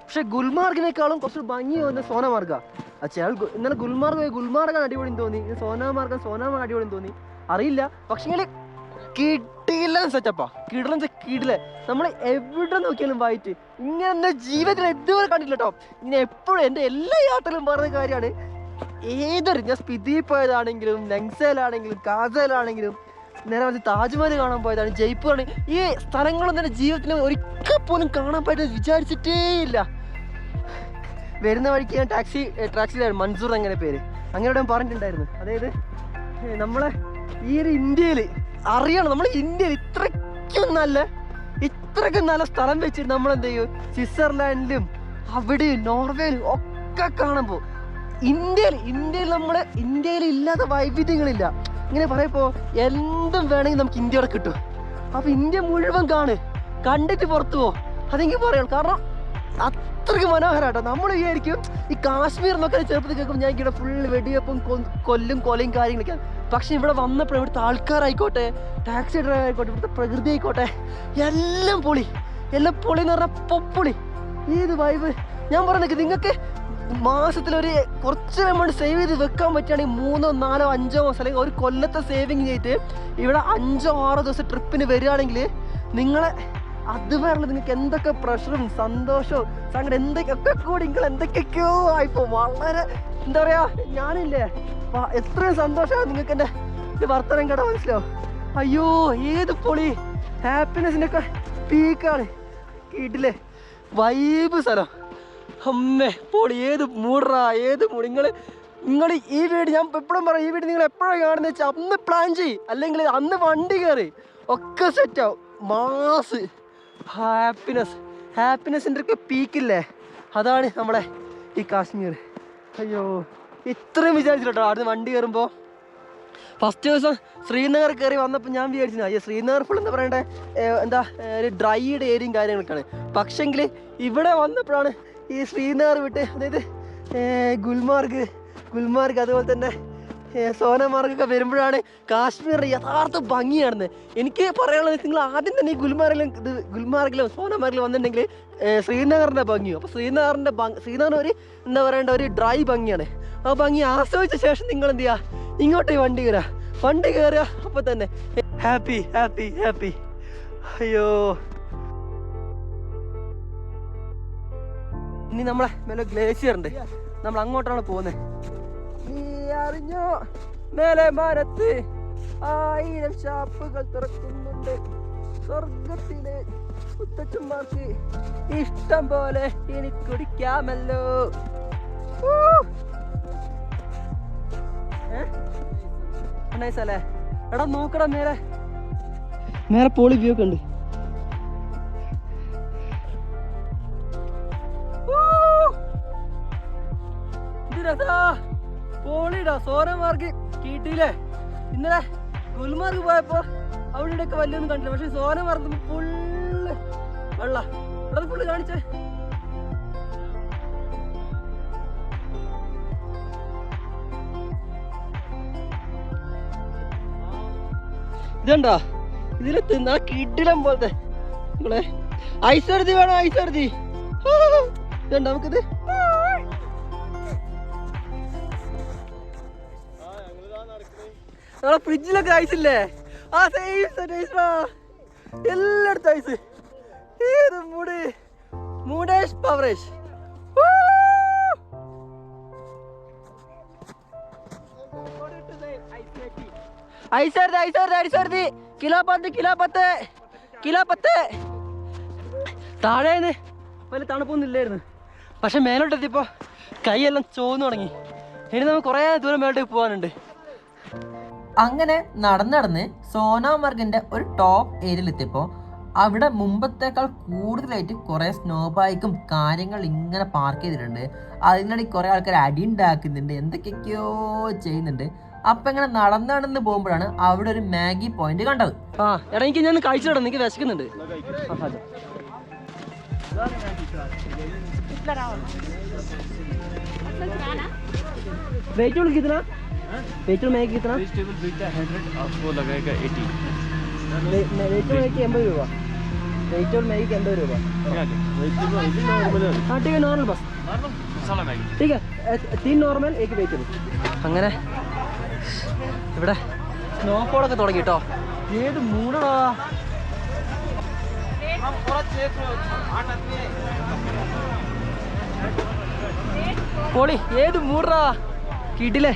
പക്ഷെ ഗുൽമാർഗിനേക്കാളും കുറച്ച് ഭംഗി തോന്നുന്ന സോനാമാർഗാ. ഇന്നലെ ഗുൽമാർഗാണ് അടിപൊളി തോന്നി, സോനാമാർഗ് അടിപൊളി തോന്നി, അറിയില്ല. പക്ഷെ കിട്ടില്ല സെറ്റപ്പാ, കിടിലെ. നമ്മൾ എവിടെ നോക്കിയാലും വൈറ്റ് ഇങ്ങനെ എൻ്റെ ജീവിതത്തിൽ ഇതുവരെ കണ്ടില്ല കേട്ടോ. ഇങ്ങനെ എപ്പോഴും എൻ്റെ എല്ലാ യാത്രയിലും പറഞ്ഞ കാര്യമാണ്, ഏതൊരു ഞാൻ സ്പിതിയിൽ പോയതാണെങ്കിലും ലങ്സയിലാണെങ്കിലും കാസയിലാണെങ്കിലും നേരെ മറിച്ച് താജ്മഹൽ കാണാൻ പോയതാണ്, ജയ്പൂറാണ്, ഈ സ്ഥലങ്ങളൊന്നും എൻ്റെ ജീവിതത്തിൽ ഒരിക്കൽ പോലും കാണാൻ പറ്റുന്നത് വിചാരിച്ചിട്ടേ ഇല്ല. വരുന്ന വഴിക്ക് ഞാൻ ടാക്സിയിലായിരുന്നു, മൻസൂർ അങ്ങനെ പേര്, അങ്ങനെ പറഞ്ഞിട്ടുണ്ടായിരുന്നു. അതായത് നമ്മളെ ഈ ഒരു ഇന്ത്യയിൽ അറിയണം, നമ്മൾ ഇന്ത്യയിൽ ഇത്രയ്ക്കും നല്ല സ്ഥലം വെച്ചിട്ട് നമ്മളെന്ത് ചെയ്യും, സ്വിറ്റ്സർലാൻഡിലും അവിടെയും നോർവേയിലും ഒക്കെ കാണുമ്പോൾ ഇന്ത്യയിൽ ഇല്ലാത്ത വൈവിധ്യങ്ങളില്ല. ഇങ്ങനെ പറയപ്പോ എന്തും വേണമെങ്കിൽ നമുക്ക് ഇന്ത്യയോടെ കിട്ടും. അപ്പൊ ഇന്ത്യ മുഴുവൻ കണ്ടിട്ട് പുറത്തു പോ, അതെങ്കിൽ പറയണം. കാരണം അത്രയ്ക്ക് മനോഹരമാട്ടോ. നമ്മൾ വിചാരിക്കും ഈ കാശ്മീർ എന്നൊക്കെ ചെറുപ്പത്തിൽ കേൾക്കുമ്പോൾ ഞാൻ ഇവിടെ ഫുള്ള് വെടിവെപ്പും കൊലയും കാര്യങ്ങളൊക്കെ. പക്ഷെ ഇവിടെ വന്നപ്പോൾ ഇവിടുത്തെ ആൾക്കാരായിക്കോട്ടെ, ടാക്സി ഡ്രൈവർ ആയിക്കോട്ടെ, ഇവിടുത്തെ പ്രകൃതി ആയിക്കോട്ടെ, എല്ലാം പൊളി എന്ന് പറഞ്ഞാൽ പൊപ്പൊളി. ഏത് വൈബ് ഞാൻ പറഞ്ഞേക്ക്. നിങ്ങൾക്ക് മാസത്തിലൊരു കുറച്ച് എമൗണ്ട് സേവ് ചെയ്ത് വെക്കാൻ പറ്റുകയാണെങ്കിൽ 3, 4, 5 മാസം അല്ലെങ്കിൽ ഒരു കൊല്ലത്തെ സേവിങ് ചെയ്തിട്ട് ഇവിടെ 5, 6 ദിവസം ട്രിപ്പിന് വരികയാണെങ്കിൽ നിങ്ങളെ അതുവരെ നിങ്ങൾക്ക് എന്തൊക്കെ പ്രഷറും സന്തോഷവും സങ്കടം എന്തൊക്കെ കൂടി നിങ്ങൾ എന്തൊക്കെയൊക്കെയോ ആയിപ്പോ. വളരെ എന്താ പറയാ, ഞാനില്ലേ എത്രയും സന്തോഷമാണ് നിങ്ങൾക്ക് എൻ്റെ വർത്തനം കേട്ടാ മനസ്സിലാവും. അയ്യോ ഏത് പൊളി, ഹാപ്പിനെസിൻ്റെ ഒക്കെ പീക്കാണ്. വീട്ടിലെ വൈബ് സ്ഥലം, അമ്മേ പൊളി. ഏത് മൂട് നിങ്ങൾ ഈ വീട് ഞാൻ എപ്പോഴും പറയും, ഈ വീട് നിങ്ങൾ എപ്പോഴാണ് കാണുന്നത് വെച്ചാൽ അന്ന് പ്ലാൻ ചെയ്യും, അല്ലെങ്കിൽ അന്ന് വണ്ടി കയറി ഒക്കെ സെറ്റാവും. മാസ് ഹാപ്പിനെസിൻ്റെ ഒക്കെ പീക്കില്ലേ, അതാണ് നമ്മുടെ ഈ കാശ്മീർ. അയ്യോ ഇത്രയും വിചാരിച്ചിട്ടോ അവിടുന്ന് വണ്ടി കയറുമ്പോൾ. ഫസ്റ്റ് ദിവസം ശ്രീനഗർ കയറി വന്നപ്പോൾ ഞാൻ വിചാരിച്ചു അയ്യോ ശ്രീനഗർ ഫുൾ എന്താ പറയണ്ടേ, ഒരു ഡ്രൈഡ് ഏരിയയും കാര്യങ്ങളൊക്കെയാണ്. പക്ഷെങ്കിൽ ഇവിടെ വന്നപ്പോഴാണ് ഈ ശ്രീനഗർ വിട്ട്, അതായത് ഗുൽമാർഗ് അതുപോലെ തന്നെ സോനമാർഗൊക്കെ വരുമ്പോഴാണ് കാശ്മീരിൻ്റെ യഥാർത്ഥ ഭംഗിയാണെന്ന് എനിക്ക് പറയാനുള്ളത്. നിങ്ങൾ ആദ്യം തന്നെ ഈ ഗുൽമാർഗിലും സോനമാർഗിലും വന്നിട്ടുണ്ടെങ്കിൽ ശ്രീനഗറിൻ്റെ ഭംഗിയും. അപ്പോൾ ശ്രീനഗർ ഒരു എന്താ പറയേണ്ട ഒരു ഡ്രൈ ഭംഗിയാണ്. ആ ഭംഗി ആസ്വദിച്ച ശേഷം നിങ്ങൾ എന്ത് ചെയ്യുക, ഇങ്ങോട്ട് വണ്ടി കയറുക, അപ്പോൾ തന്നെ ഹാപ്പി. അയ്യോ ഇനി നമ്മളെ മേലെ ഗ്ലേഷ്യർ ഉണ്ട്, നമ്മൾ അങ്ങോട്ടാണ് പോകുന്നത്. നീ അറിഞ്ഞോ മേലെ മരത്ത് 1000 ഷാപ്പുകൾ തുറക്കുന്നുണ്ട്, സ്വർഗത്തിലെ മുത്തച്ഛന്മാർക്ക് ഇഷ്ടം പോലെ ഇനി കുടിക്കാമല്ലോ. നൈസല്ലേ എടാ, നോക്കടാ മേലെ പോളി വ്യൂ ഒക്കെ ഉണ്ട്. പോളിടാ സോനമാർഗ് കിട്ടിയില്ലേ. ഇന്നലെ ഗുൽമാർഗ് പോയപ്പോ അവിടെയൊക്കെ വലിയൊന്നും കണ്ടില്ല, പക്ഷെ സോനമാർഗ് ഫുള്ള് വെള്ള. ഇവിടെ ഫുള്ള് കാണിച്ചേ, ഇതുണ്ടോ, ഇതിലെത്തുന്ന കിടിലം പോലത്തെ നിങ്ങളെ ഐശ്വര്യ വേണം, ഐശ്വര്യ ഇതുണ്ടോ നമുക്കിത്. നമ്മളെ ഫ്രിഡ്ജിലൊക്കെ ഐസില്ലേ, ആ സെയിം ഐസ്, എല്ലായിടത്തും ഐസ്. ഏത് മൂടേഷ് പവറേഷ്. കിലോ 10 താഴേന്ന് വലിയ തണുപ്പൊന്നും ഇല്ലായിരുന്നു. പക്ഷെ മേലോട്ടെത്തിയപ്പോൾ കൈയെല്ലാം ചോന്നു തുടങ്ങി. ഇനി നമുക്ക് കുറേ ദൂരം മേലോട്ടേക്ക് പോകാനുണ്ട്. അങ്ങനെ നടന്ന് സോനാമാർഗിന്റെ ഒരു ടോപ്പ് ഏരിയയിലെത്തിയപ്പോൾ അവിടെ മുമ്പത്തേക്കാൾ കൂടുതലായിട്ട് കുറേ സ്നോ ബൈക്കും കാര്യങ്ങൾ ഇങ്ങനെ പാർക്ക് ചെയ്തിട്ടുണ്ട്. അതിനിടയിൽ കുറേ ആൾക്കാർ അടി ഉണ്ടാക്കുന്നുണ്ട്, എന്തൊക്കെയൊക്കെയോ ചെയ്യുന്നുണ്ട്. അപ്പം ഇങ്ങനെ നടന്ന് പോകുമ്പോഴാണ് അവിടെ ഒരു മാഗി പോയിന്റ് കണ്ടത്. എടാ എനിക്ക് ഞാൻ കഴിച്ചിടണം, എനിക്ക് വിശക്കുന്നുണ്ട്. वेजिटेबल कितना? वेजिटेबल मैगी कितना? वेजिटेबल बीटा 100 आपको लगेगा 80. वेजिटेबल मैगी 80 രൂപ. वेजिटेबल मैगी 80 രൂപ. वेजिटेबल ये नॉर्मल है. हाँ ठीक है, नॉर्मल बस. नॉर्मल मसाला मैगी. ठीक है, 3 नॉर्मल 1 वेजिटेबल. അങ്ങനെ ഇവിടെ സ്നോഫോളൊക്കെ തുടങ്ങി കേട്ടോ. ഏത് മൂടാ पोली ये तो मूड रहा कीटिले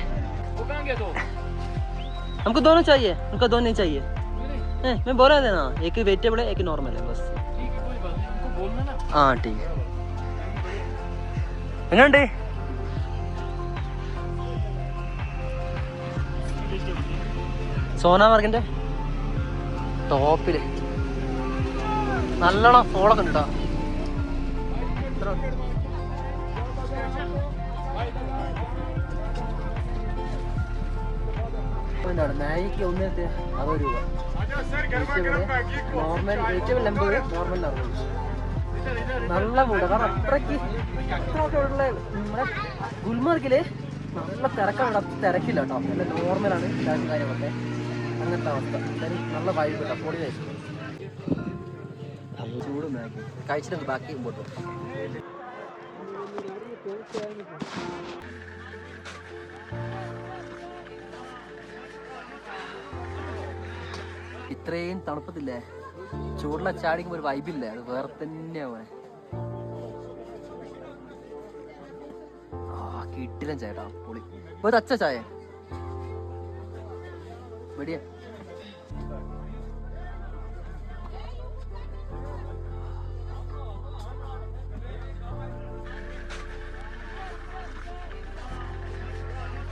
हमको दोनों चाहिए, उनको दोनों नहीं चाहिए. मैं बोला था ना, एक वेजिटेबल है एक नॉर्मल है बस. हाँ ठीक है. എങ്ങനെയുണ്ട്? സോനാമാർഗിന്റെ ടോപ്പില് നല്ലോണം ഫോളൊക്കെ ഉണ്ട് കേട്ടോ. മാഗിക്ക് 1 60 രൂപ. Normal vegetable 80, normal 60. നല്ല മൂട. കാരണം അത്രയ്ക്ക് ഉള്ള നമ്മുടെ ഗുൽമാർഗില് നല്ല തിരക്കാണ്. തിരക്കില്ല കേട്ടോ, നല്ല നോർമലാണ് എല്ലാവരും കാര്യങ്ങളൊക്കെ. അങ്ങനത്തെ അവസ്ഥ. നല്ല വൈബ് കേട്ടോ, പൊടി കഴിച്ചു. ചൂട് മാഗി കഴിച്ചിട്ട് ബാക്കി മുമ്പോട്ട്. ഇത്രയും തണുപ്പത്തില്ലേ, ചൂടുള്ള ചാടിക്കുമ്പോൾ ഒരു വൈബില്ലേ, അത് വേറെ തന്നെയാവേ. കിട്ടില്ല ചേട്ടാ, പൊളി. ഒരു അച്ഛ ചായ വെടിയ.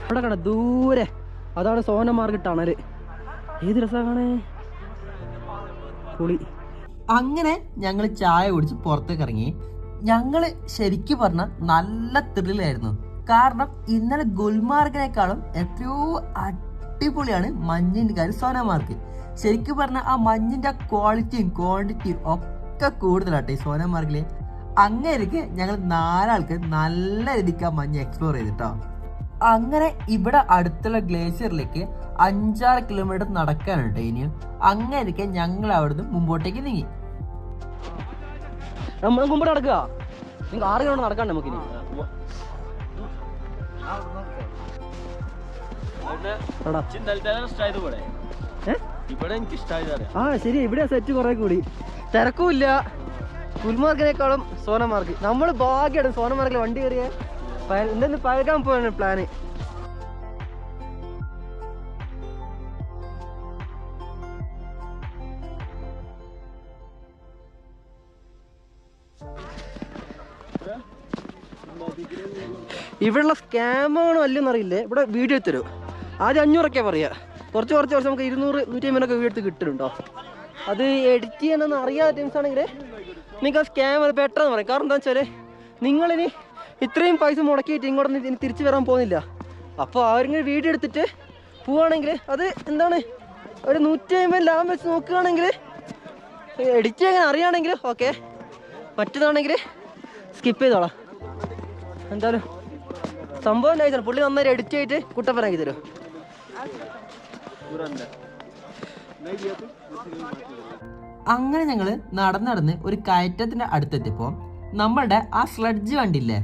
അവിടെ കട ദൂരെ അതാണ് സോനമാർഗ് ടണല്. ഏത് രസമാണ് പൊളി. അങ്ങനെ ഞങ്ങൾ ചായ കുടിച്ച് പുറത്തേക്ക് ഇറങ്ങി. ഞങ്ങൾ ശരിക്കും പറഞ്ഞ നല്ല ത്രില്ലായിരുന്നു. കാരണം ഇന്നലെ ഗുൽമാർഗിനേക്കാളും എത്രയോ അടിപൊളിയാണ് മഞ്ഞിന്റെ കാര്യം സോനാമാർഗ്. ശരിക്കും പറഞ്ഞാൽ ആ മഞ്ഞിന്റെ ക്വാളിറ്റിയും ക്വാണ്ടിറ്റിയും ഒക്കെ കൂടുതലാട്ടെ ഈ സോനാമാർഗില്. അങ്ങനെയൊക്കെ ഞങ്ങൾ 4 ആൾക്ക് നല്ല രീതിക്ക് ആ മഞ്ഞ് എക്സ്പ്ലോർ ചെയ്തിട്ടോ. അങ്ങനെ ഇവിടെ അടുത്തുള്ള ഗ്ലേഷ്യറിലേക്ക് 5-6 കിലോമീറ്റർ നടക്കാനുണ്ട് ഇനിയും. അങ്ങനെയൊക്കെ ഞങ്ങൾ അവിടുന്ന് മുമ്പോട്ടേക്ക് നീങ്ങി. നമ്മൾ മുമ്പോട്ട് നടക്കുക. നിങ്ങൾക്ക് 6 കിലോമീറ്റർ നടക്കാണ്ട് നമുക്കിനി. ആ ശരി, ഇവിടെ സെറ്റ് കുറെ കൂടി. തിരക്കുമില്ല. ഗുൽമാർഗിനേക്കാളും സോനമാർഗ്. നമ്മൾ ഭാഗ്യമാണ് സോനമാർഗിൽ വണ്ടി കയറിയ. എന്തെന്ന് പഴകാൻ പോവാണ് പ്ലാന്. ഇവിടെയുള്ള സ്കാമാണോ അല്ലെന്ന് അറിയില്ലേ. ഇവിടെ വീഡിയോ എടുത്തരും. ആദ്യം 500 പറയാ. കുറച്ച് നമുക്ക് 200, 150 വീഡിയോ എടുത്ത് കിട്ടുന്നുണ്ടോ. അത് എഡിറ്റ് ചെയ്യാനൊന്നും അറിയാത്ത ടീംസ് ആണെങ്കിൽ നിങ്ങൾക്ക് ആ സ്കാം അത് പെട്ടെന്ന് പറയും. കാരണം എന്താ വെച്ചാൽ നിങ്ങളിനി ഇത്രയും പൈസ മുടക്കിയിട്ട് ഇങ്ങോട്ടൊന്നും ഇനി തിരിച്ചു വരാൻ പോകുന്നില്ല. അപ്പോൾ അവരിങ്ങനെ വീഡിയോ എടുത്തിട്ട് പോവുകയാണെങ്കിൽ അത് എന്താണ് ഒരു 150 ലാഭം വെച്ച് നോക്കുകയാണെങ്കിൽ എഡിറ്റ് ചെയ്യാൻ അറിയുകയാണെങ്കിൽ ഓക്കെ. മറ്റേതാണെങ്കിൽ സ്കിപ്പ് ചെയ്തോളാം. എന്തായാലും സംഭവം നൈസാണ്. പുള്ളി നന്നായി എഡിറ്റ് ചെയ്തിട്ട് കുട്ടപ്പനാക്കി തരും. അങ്ങനെ ഞങ്ങൾ നടന്ന് ഒരു കയറ്റത്തിന്റെ അടുത്തെത്തിയപ്പോൾ നമ്മളുടെ ആ സ്ലഡ്ജ് വണ്ടിയില്ലേ,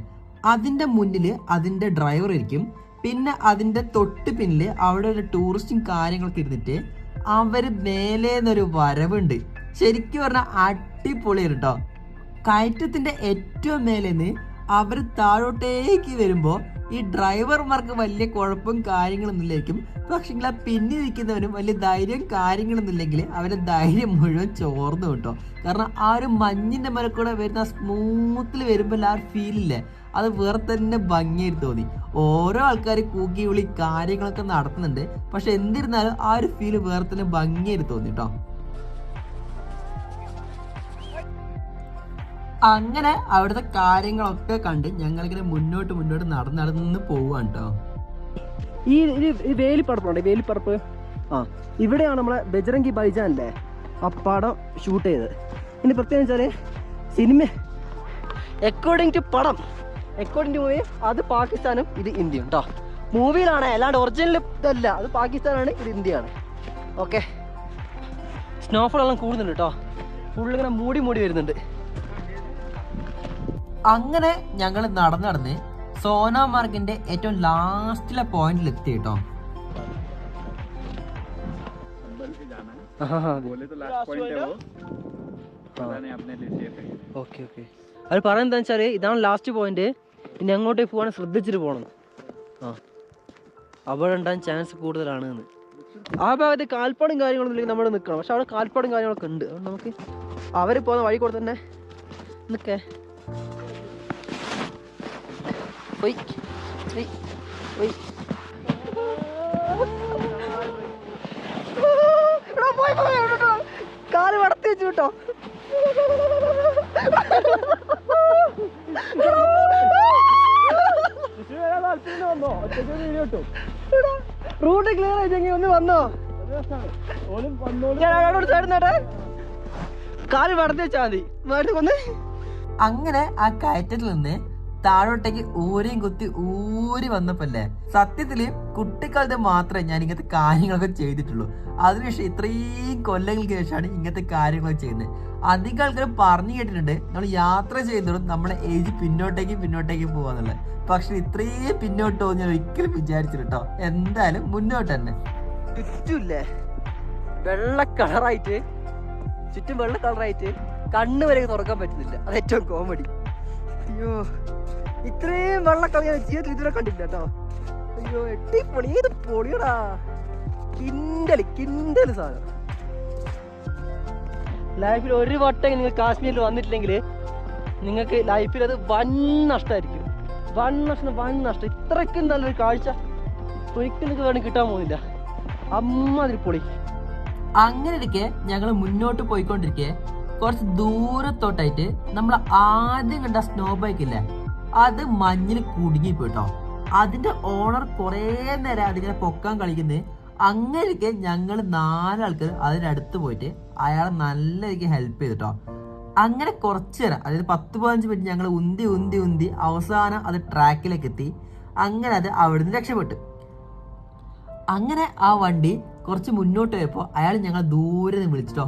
അതിന്റെ മുന്നിൽ അതിന്റെ ഡ്രൈവർ ഇരിക്കും. പിന്നെ അതിന്റെ തൊട്ട് പിന്നില് അവിടെ ഒരു ടൂറിസ്റ്റും കാര്യങ്ങളൊക്കെ ഇരുന്നിട്ട് അവര് മേലേന്നൊരു വരവുണ്ട്. ശരിക്കും പറഞ്ഞാൽ അടിപൊളിയാണ് കേട്ടോ. കയറ്റത്തിന്റെ ഏറ്റവും മേലേന്ന് അവർ താഴോട്ടേക്ക് വരുമ്പോൾ ഈ ഡ്രൈവർമാർക്ക് വലിയ കുഴപ്പവും കാര്യങ്ങളൊന്നും ഇല്ലായിരിക്കും. പക്ഷെങ്കിൽ ആ പിന്നിൽ നിൽക്കുന്നവനും വലിയ ധൈര്യം കാര്യങ്ങളൊന്നും ഇല്ലെങ്കിൽ അവരുടെ ധൈര്യം മുഴുവൻ ചോർന്നു കിട്ടോ. കാരണം ആ ഒരു മഞ്ഞിൻ്റെ മേലെ കൂടെ വരുന്ന സ്മൂത്തിൽ വരുമ്പോൾ ആ ഒരു ഫീലില്ലേ, അത് വേറെ തന്നെ ഭംഗിയായിട്ട് തോന്നി. ഓരോ ആൾക്കാർ കൂക്കി വിളി കാര്യങ്ങളൊക്കെ നടത്തുന്നുണ്ട്. പക്ഷെ എന്നിരുന്നാലും ആ ഒരു ഫീല് വേറെ തന്നെ ഭംഗിയായിട്ട് തോന്നി കേട്ടോ. അങ്ങനെ അവിടുത്തെ കാര്യങ്ങളൊക്കെ കണ്ട് ഞങ്ങളിങ്ങനെ മുന്നോട്ട് നടന്ന് പോവാണ് കേട്ടോ. ഈ വേലിപ്പറപ്പുണ്ട്, വേലിപ്പറപ്പ്. ഇവിടെയാണ് നമ്മളെ ബജ്രംഗി ഭായ്ജാനില്ലേ ആ പടം ഷൂട്ട് ചെയ്തത്. ഇനി പ്രത്യേകം വെച്ചാല് സിനിമ അക്കോർഡിംഗ് ടു മൂവി അത് പാകിസ്ഥാനും ഇത് ഇന്ത്യയും കേട്ടോ. മൂവിയിലാണ്, അല്ലാണ്ട് ഒറിജിനൽ ഇതല്ല. അത് പാകിസ്ഥാനാണ്, ഇത് ഇന്ത്യയാണ്. ഓക്കെ, സ്നോഫോൾ എല്ലാം കൂടുന്നുണ്ട് കേട്ടോ. ഫുള്ളിങ്ങനെ മൂടി വരുന്നുണ്ട്. അങ്ങനെ ഞങ്ങൾ നടന്ന് സോനാമാർഗിന്റെ ഏറ്റവും ലാസ്റ്റിലെ പോയിന്റിൽ എത്തി കേട്ടോ. ഓക്കെ അത് പറയുന്നത് എന്താ വെച്ചാല് ഇതാണ് ലാസ്റ്റ് പോയിന്റ്. ഇനി അങ്ങോട്ടേക്ക് പോകാൻ ശ്രദ്ധിച്ചിട്ട് പോകണം. അവിടെ ഉണ്ടാകാൻ ചാൻസ് കൂടുതലാണ് എന്ന്. ആ ഭാഗത്ത് കാൽപ്പാടും കാര്യങ്ങളൊന്നും ഇല്ലെങ്കിൽ നമ്മൾ നിൽക്കണം. പക്ഷെ അവിടെ കാൽപ്പാടും കാര്യങ്ങളൊക്കെ ഉണ്ട്. അതുകൊണ്ട് നമുക്ക് അവർ പോകുന്ന വഴി കൂടെ തന്നെ നിൽക്കേ. കാല് വടത്തി വെച്ചു കേട്ടോ. റൂട്ട് ക്ലിയർ ആയിട്ടെങ്കിൽ ഒന്ന് വന്നോ. കാല് വടത്തി വെച്ചാൽ മതി കൊന്ന്. അങ്ങനെ ആ കയറ്റത്തിൽ നിന്ന് താഴോട്ടേക്ക് ഊരിയും കുത്തി ഊരി വന്നപ്പോല്ലേ, സത്യത്തില് കുട്ടിക്കാലത്ത് മാത്രമേ ഞാൻ ഇങ്ങനത്തെ കാര്യങ്ങളൊക്കെ ചെയ്തിട്ടുള്ളൂ. അതിനുശേഷം ഇത്രയും കൊല്ലങ്ങൾക്ക് ശേഷമാണ് ഇങ്ങനത്തെ കാര്യങ്ങളൊക്കെ ചെയ്യുന്നത്. അധികം ആൾക്കാർ പറഞ്ഞു കേട്ടിട്ടുണ്ട് നമ്മൾ യാത്ര ചെയ്യുന്നതും നമ്മുടെ ഏജ് പിന്നോട്ടേക്ക് പോവാന്നുള്ളത്. പക്ഷെ ഇത്രയും പിന്നോട്ട് പോകുന്ന ഞാൻ ഒരിക്കലും വിചാരിച്ചിട്ടോ. എന്തായാലും മുന്നോട്ട് തന്നെ. ചുറ്റുമില്ലേ വെള്ള കളറായിട്ട്, ചുറ്റും വെള്ള കളറായിട്ട് കണ്ണ് വരെ തുറക്കാൻ പറ്റുന്നില്ല. അത് ഏറ്റവും കോമഡി. അയ്യോ, ഇത്രയും വെള്ള കളർ ഞാൻ ജീവിതത്തിൽ ഇതുവരെ കണ്ടില്ല കേട്ടോ. അയ്യോ, പൊളി, ഏത് പൊളിയടാ. കിണ്ടല് സാധനം. ലൈഫിൽ ഒരു വട്ടം നിങ്ങൾ കാശ്മീരിൽ വന്നിട്ടില്ലെങ്കിൽ നിങ്ങൾക്ക് ലൈഫിൽ അത് വൻ നഷ്ടമായിരിക്കും. വൻ നഷ്ടം. ഇത്രയ്ക്കും നല്ലൊരു കാഴ്ച ഒരിക്കലും നിങ്ങൾക്ക് വേണം കിട്ടാൻ പോകുന്നില്ല. അമ്മാതിരി പൊളി. അങ്ങനെ ഇരിക്കെ ഞങ്ങൾ മുന്നോട്ട് പോയിക്കൊണ്ടിരിക്കെ കുറച്ച് ദൂരത്തോട്ടായിട്ട് നമ്മൾ ആദ്യം കണ്ട സ്നോ ബൈക്ക് ഇല്ലേ, അത് മഞ്ഞിൽ കുടുങ്ങിപ്പോയിട്ടോ. അതിന്റെ ഓണർ കുറേ നേരം അതിങ്ങനെ പൊക്കാൻ കളിക്കുന്നത്. അങ്ങനെ ഇരിക്കെ ഞങ്ങൾ 4 ആൾക്കാർ അതിനടുത്ത് പോയിട്ട് അയാളെ നല്ല രീതിക്ക് ഹെൽപ്പ് ചെയ്തിട്ടോ. അങ്ങനെ കുറച്ചു നേരം, അതായത് 10-15 മിനിറ്റ് ഞങ്ങൾ ഉന്തി അവസാനം അത് ട്രാക്കിലേക്ക് എത്തി. അങ്ങനെ അത് അവിടുന്ന് രക്ഷപ്പെട്ടു. അങ്ങനെ ആ വണ്ടി കുറച്ച് മുന്നോട്ട് പോയപ്പോൾ അയാൾ ഞങ്ങൾ ദൂരെ നിന്ന് വിളിച്ചിട്ടോ,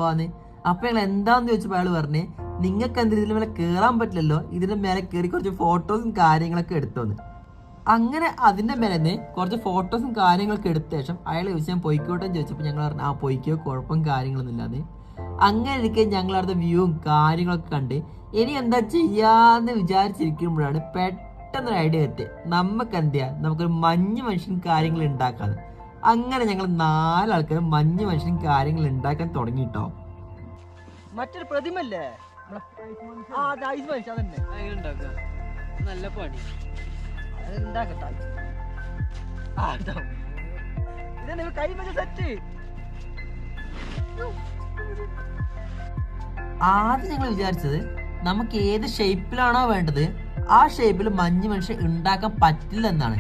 വാന്ന്. അപ്പൊ ഞങ്ങൾ എന്താന്ന് ചോദിച്ചപ്പോൾ അയാൾ പറഞ്ഞേ, നിങ്ങൾക്ക് എന്തെങ്കിലും ഇതിന്റെ മേലെ കയറാൻ പറ്റില്ലല്ലോ, ഇതിന്റെ മേലെ കയറി കുറച്ച് ഫോട്ടോസും കാര്യങ്ങളൊക്കെ എടുത്തോന്ന്. അങ്ങനെ അതിന്റെ മേലെ നിന്ന് കുറച്ച് ഫോട്ടോസും കാര്യങ്ങളൊക്കെ എടുത്ത ശേഷം അയാൾ ചോദിച്ചു ഞാൻ പൊയ്ക്കോട്ടെ ചോദിച്ചപ്പോൾ ഞങ്ങൾ പറഞ്ഞു ആ പൊയ്ക്കോ, കുഴപ്പം കാര്യങ്ങളൊന്നും ഇല്ലാന്ന്. അങ്ങനെ ഇരിക്കെ ഞങ്ങൾ അവിടുത്തെ വ്യൂവും കാര്യങ്ങളൊക്കെ കണ്ട് ഇനി എന്താ ചെയ്യാന്ന് വിചാരിച്ചിരിക്കുമ്പോഴാണ് പെട്ടെന്നൊരു ഐഡിയ എത്തി. നമുക്ക് എന്ത് ചെയ്യാം, നമുക്കൊരു മഞ്ഞ് മനുഷ്യൻ കാര്യങ്ങൾ ഉണ്ടാക്കാന്ന്. അങ്ങനെ ഞങ്ങൾ 4 ആൾക്കാർ മഞ്ഞ് മനുഷ്യൻ കാര്യങ്ങൾ ഉണ്ടാക്കാൻ തുടങ്ങിട്ടോ. മറ്റൊരു പ്രതിമല്ലേ നല്ല പണി ആദ്യം ഞങ്ങൾ വിചാരിച്ചത് നമുക്ക് ഏത് ഷേപ്പിലാണോ വേണ്ടത് ആ ഷേപ്പിൽ മഞ്ഞ് മനുഷ്യൻ ഉണ്ടാക്കാൻ പറ്റില്ല എന്നാണ്.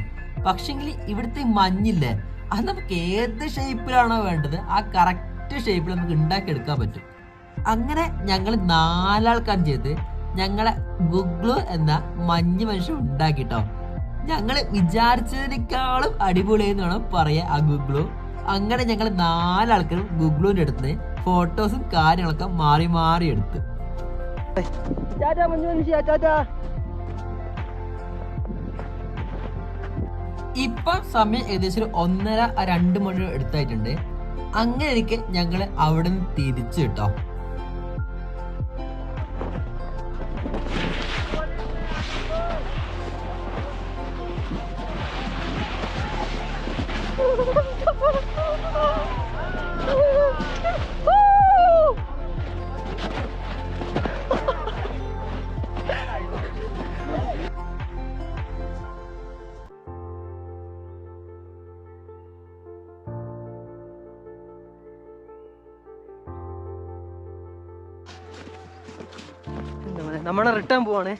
പക്ഷെങ്കിൽ ഇവിടുത്തെ മഞ്ഞില്ലേ, അത് നമുക്ക് ഏത് ഷേപ്പിലാണോ വേണ്ടത് ആ കറക്റ്റ് ഷേപ്പിൽ നമുക്ക് ഉണ്ടാക്കിയെടുക്കാൻ പറ്റും. അങ്ങനെ ഞങ്ങൾ 4 ആൾക്കാർ ചെയ്ത് ഞങ്ങളെ ഗുഗ്ലു എന്ന മഞ്ഞ് മനുഷ്യൻ ഉണ്ടാക്കിട്ടോ. ഞങ്ങൾ വിചാരിച്ചതിനേക്കാളും അടിപൊളിയെന്ന് വേണം പറയാ ആ ഗുഗ്ലു. അങ്ങനെ ഞങ്ങൾ 4 ആൾക്കാരും ഗുഗ്ലുവിന്റെ അടുത്ത് ഫോട്ടോസും കാര്യങ്ങളൊക്കെ മാറി എടുത്ത്. ഇപ്പം സമയം ഏകദേശം 1:30-2 മണി എടുത്തായിട്ടുണ്ട്. അങ്ങനെ എനിക്ക് ഞങ്ങൾ അവിടെ നിന്ന് തിരിച്ചു കിട്ടോ. നമ്മളെ റിട്ടേൺ പോവാണ്.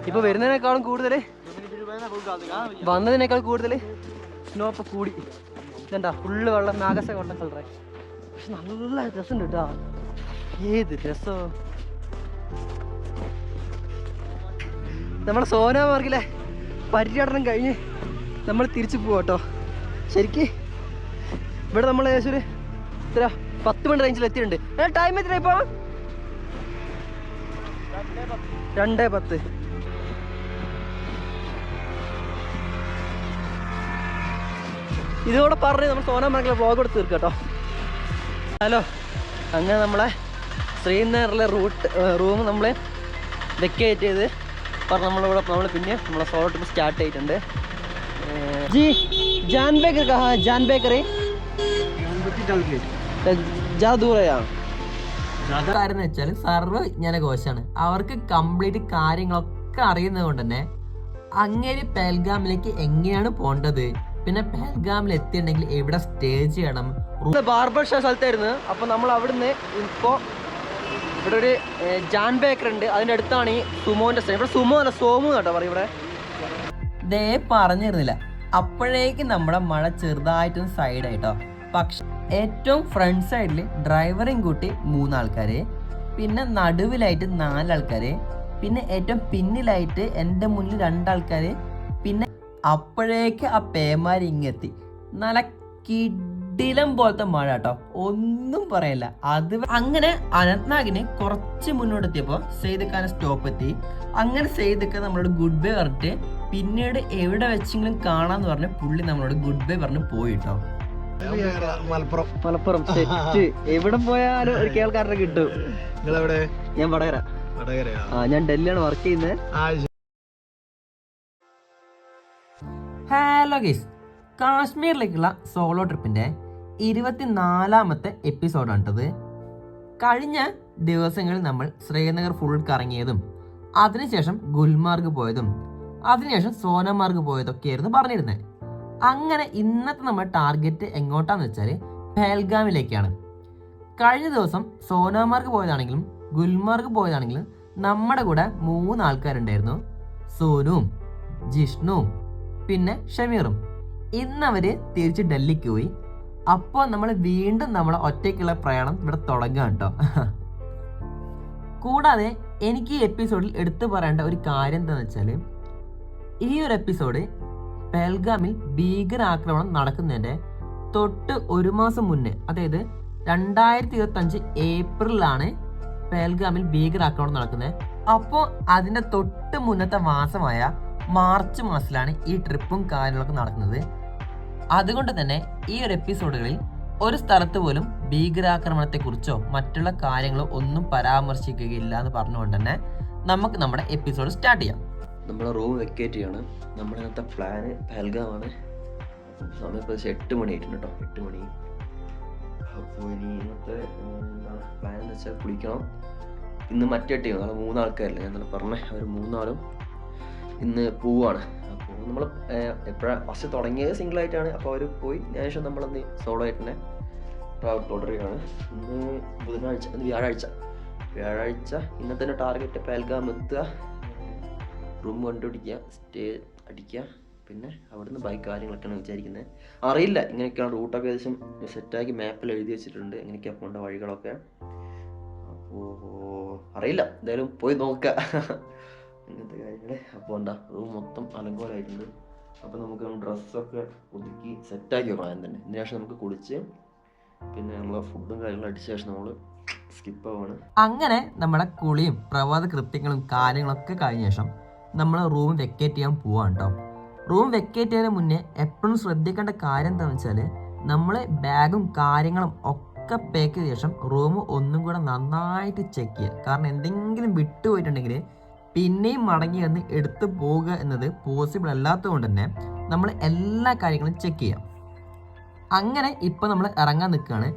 ഇപ്പൊ വരുന്നതിനേക്കാളും കൂടുതൽ വന്നതിനേക്കാൾ കൂടുതൽ സ്നോ ഇപ്പൊ കൂടി. ഇതെന്താ ഫുള്ള് വെള്ളം നാഗസ കൊണ്ട കളറേ. പക്ഷെ നല്ല രസമുണ്ട് കേട്ടോ. ഏത് രസോ. നമ്മുടെ സോനാമാർഗിലെ പര്യടനം കഴിഞ്ഞ് നമ്മൾ തിരിച്ചു പോവാട്ടോ. ശരിക്ക് ഇവിടെ നമ്മൾ ഏകദേശം ഒരു ഇത്ര 10 മണി റേഞ്ചിൽ എത്തിയിട്ടുണ്ട്. ടൈം എത്ര ഇപ്പൊ? 2:10. ഇതോടെ പറഞ്ഞ് നമ്മൾ സോനാമാർഗിലെ വ്ളോഗ് എടുത്ത് തീർക്കാം കേട്ടോ. ഹലോ, അങ്ങനെ നമ്മളെ ശ്രീനഗറിലെ റൂം നമ്മൾ വെക്കേറ്റ് ചെയ്ത് പറഞ്ഞ് നമ്മൾ പിന്നെ നമ്മളെ സോളോ ട്രിപ്പ് സ്റ്റാർട്ട് ചെയ്തിട്ടുണ്ട്. ജി ജാൻ ബേക്കർ കഹാ? ജാൻ ബേക്കറി കാര്യം എന്ന് വെച്ചാൽ സർവ്വജ്ഞാന കോശാണ്. അവർക്ക് കംപ്ലീറ്റ് കാര്യങ്ങളൊക്കെ അറിയുന്നത് കൊണ്ട് തന്നെ അങ്ങേര് പെഹൽഗാമിലേക്ക് എങ്ങനെയാണ് പോകേണ്ടത്, പിന്നെ പെഹൽഗാമിൽ എത്തിയിട്ടുണ്ടെങ്കിൽ എവിടെ സ്റ്റേ ചെയ്യണം. ബാർബർ ഷോ സ്ഥലത്തായിരുന്നു. അപ്പൊ നമ്മൾ അവിടുന്ന് ഇപ്പോ ഇവിടെ ഒരു ജാൻ ബേക്കർ ഉണ്ട്. അതിന്റെ അടുത്താണ് ഈ സുമോന്റെ സ്റ്റേ. ഇവിടെ സുമോ അല്ല സോമു കേട്ടോ പറയും ഇവിടെ. ദേ പറഞ്ഞിരുന്നില്ല, അപ്പോഴേക്ക് നമ്മുടെ മഴ ചെറുതായിട്ടും സൈഡായിട്ടോ. പക്ഷെ ഏറ്റവും ഫ്രണ്ട് സൈഡിൽ ഡ്രൈവറേയും കൂട്ടി 3 ആൾക്കാര്, പിന്നെ നടുവിലായിട്ട് 4 ആൾക്കാര്, പിന്നെ ഏറ്റവും പിന്നിലായിട്ട് എൻ്റെ മുന്നിൽ 2 ആൾക്കാര്. പിന്നെ അപ്പോഴേക്ക് ആ പേമാരി ഇങ്ങെത്തി. നല്ല കിടിലം പോലത്തെ മഴ കേട്ടോ, ഒന്നും പറയില്ല. അത് അങ്ങനെ അനന്ത്നാഗിന് കുറച്ച് മുന്നോട്ടെത്തിയപ്പോൾ സെയ്ദ് സ്റ്റോപ്പ് എത്തി. അങ്ങനെ സെയ്ദ് നമ്മളോട് ഗുഡ് ബൈ പറഞ്ഞിട്ട് പിന്നീട് എവിടെ വെച്ചെങ്കിലും കാണാന്ന് പറഞ്ഞ് പുള്ളി നമ്മളോട് ഗുഡ് ബൈ പറഞ്ഞ് പോയിട്ടോ. മലപ്പുറം സെറ്റ്. എവിടെ പോയാലും ഒരു കേൾക്കാരനെ കിട്ടും. ഞാൻ വടകര. ഞാൻ ഡൽഹിയാണ് വർക്ക് ചെയ്യുന്നത്. ഹലോ ഗൈസ്, കാശ്മീരിലേക്കുള്ള സോളോ ട്രിപ്പിന്റെ 24ാമത്തെ എപ്പിസോഡാണിട്ടത്. കഴിഞ്ഞ ദിവസങ്ങളിൽ നമ്മൾ ശ്രീനഗർ ഫുൾ കറങ്ങിയതും അതിനുശേഷം ഗുൽമാർഗ് പോയതും അതിനുശേഷം സോനമാർഗ് പോയതൊക്കെയായിരുന്നു പറഞ്ഞിരുന്നത്. അങ്ങനെ ഇന്നത്തെ നമ്മുടെ ടാർഗറ്റ് എങ്ങോട്ടാന്ന് വെച്ചാൽ പെഹൽഗാമിലേക്കാണ്. കഴിഞ്ഞ ദിവസം സോനാമാർഗ് പോയതാണെങ്കിലും ഗുൽമാർഗ് പോയതാണെങ്കിലും നമ്മുടെ കൂടെ 3 ആൾക്കാരുണ്ടായിരുന്നു. സോനുവും ജിഷ്ണുവും പിന്നെ ഷമീറും. ഇന്നവര് തിരിച്ച് ഡൽഹിക്ക് പോയി. അപ്പോൾ നമ്മൾ വീണ്ടും നമ്മളെ ഒറ്റയ്ക്കുള്ള പ്രയാണം ഇവിടെ തുടങ്ങാം കേട്ടോ. കൂടാതെ എനിക്ക് ഈ എപ്പിസോഡിൽ എടുത്തു പറയേണ്ട ഒരു കാര്യം എന്താണെന്ന് വെച്ചാൽ, ഈ ഒരു എപ്പിസോഡ് പെഹൽഗാമിൽ ഭീകരാക്രമണം നടക്കുന്നതിൻ്റെ തൊട്ട് 1 മാസം മുന്നേ, അതായത് 2025 ഏപ്രിലാണ് പെഹൽഗാമിൽ ഭീകരാക്രമണം നടക്കുന്നത്. അപ്പോൾ അതിൻ്റെ തൊട്ട് മുന്നത്തെ മാസമായ മാർച്ച് മാസത്തിലാണ് ഈ ട്രിപ്പും കാര്യങ്ങളൊക്കെ നടക്കുന്നത്. അതുകൊണ്ട് തന്നെ ഈ ഒരു എപ്പിസോഡുകളിൽ ഒരു സ്ഥലത്ത് പോലും ഭീകരാക്രമണത്തെക്കുറിച്ചോ മറ്റുള്ള കാര്യങ്ങളോ ഒന്നും പരാമർശിക്കുകയില്ല എന്ന് പറഞ്ഞുകൊണ്ട് തന്നെ നമുക്ക് നമ്മുടെ എപ്പിസോഡ് സ്റ്റാർട്ട് ചെയ്യാം. നമ്മളെ റൂം വെക്കേറ്റ് ചെയ്യാണ്. നമ്മുടെ ഇന്നത്തെ പ്ലാന് പെഹൽഗാമാണ്. സമയം ഇപ്പോൾ 8 മണി ആയിട്ടുണ്ട് കേട്ടോ, 8 മണി. അപ്പോൾ ഇനി ഇന്നത്തെ എന്താണ് പ്ലാൻ എന്ന് വെച്ചാൽ കുളിക്കണം. ഇന്ന് മറ്റേ ടീം, നാളെ 3 ആൾക്കാരല്ലേ ഞാൻ പറഞ്ഞേ, അവർ 3 ആളും ഇന്ന് പോവാണ്. അപ്പോൾ നമ്മൾ എപ്പോഴാണ് ഫസ്റ്റ് തുടങ്ങിയത് സിംഗിളായിട്ടാണ്. അപ്പോൾ അവർ പോയി ശേഷം നമ്മളന്ന് സോളോ ആയിട്ട് തന്നെ ട്രാവൽ തുടരുകയാണ്. ഇന്ന് ബുധനാഴ്ച, ഇന്ന് വ്യാഴാഴ്ച. ഇന്നത്തെ ടാർഗറ്റ് പെഹൽഗാം എത്തുക, റൂം കണ്ടുപിടിക്കുക, സ്റ്റേ അടിക്കുക, പിന്നെ അവിടുന്ന് ബൈക്ക് കാര്യങ്ങളൊക്കെയാണ് വിചാരിക്കുന്നത്. അറിയില്ല, ഇങ്ങനെയൊക്കെയാണ് റൂട്ടൊക്കെ ഏകദേശം സെറ്റാക്കി മാപ്പിൽ എഴുതി വെച്ചിട്ടുണ്ട്, എങ്ങനെയൊക്കെയാണ് പോകേണ്ട വഴികളൊക്കെ. അപ്പോൾ അറിയില്ല, എന്തായാലും പോയി നോക്കുക അങ്ങനത്തെ കാര്യങ്ങൾ. അപ്പോൾ എന്താ റൂം മൊത്തം അലങ്കോലമായിട്ടുണ്ട്. അപ്പോൾ നമുക്ക് ഡ്രസ്സൊക്കെ ഒതുക്കി സെറ്റാക്കി വെക്കണം ആദ്യം തന്നെ. ഇതിന് ശേഷം നമുക്ക് കുളിച്ച് പിന്നെ നമ്മളെ ഫുഡും കാര്യങ്ങളും അടിച്ച ശേഷം നമ്മൾ സ്കിപ്പ് ആവാണ്. അങ്ങനെ നമ്മുടെ കുളിയും പ്രഭാത കൃത്യങ്ങളും കാര്യങ്ങളൊക്കെ കഴിഞ്ഞ ശേഷം നമ്മൾ റൂം വെക്കേറ്റ് ചെയ്യാൻ പോവാണ് കേട്ടോ. റൂം വെക്കേറ്റ് ചെയ്യുന്നതിന് മുന്നേ എപ്പോഴും ശ്രദ്ധിക്കേണ്ട കാര്യം എന്താണെന്ന് വെച്ചാൽ, നമ്മൾ ബാഗും കാര്യങ്ങളും ഒക്കെ പാക്ക് ചെയ്ത ശേഷം റൂം ഒന്നും കൂടെ നന്നായിട്ട് ചെക്ക് ചെയ്യുക. കാരണം എന്തെങ്കിലും വിട്ടുപോയിട്ടുണ്ടെങ്കിൽ പിന്നെയും മടങ്ങി വന്ന് എടുത്തു പോവുക എന്നത് പോസിബിൾ അല്ലാത്തത് കൊണ്ട് തന്നെ നമ്മൾ എല്ലാ കാര്യങ്ങളും ചെക്ക് ചെയ്യാം. അങ്ങനെ ഇപ്പോൾ നമ്മൾ ഇറങ്ങാൻ നിൽക്കുകയാണ്.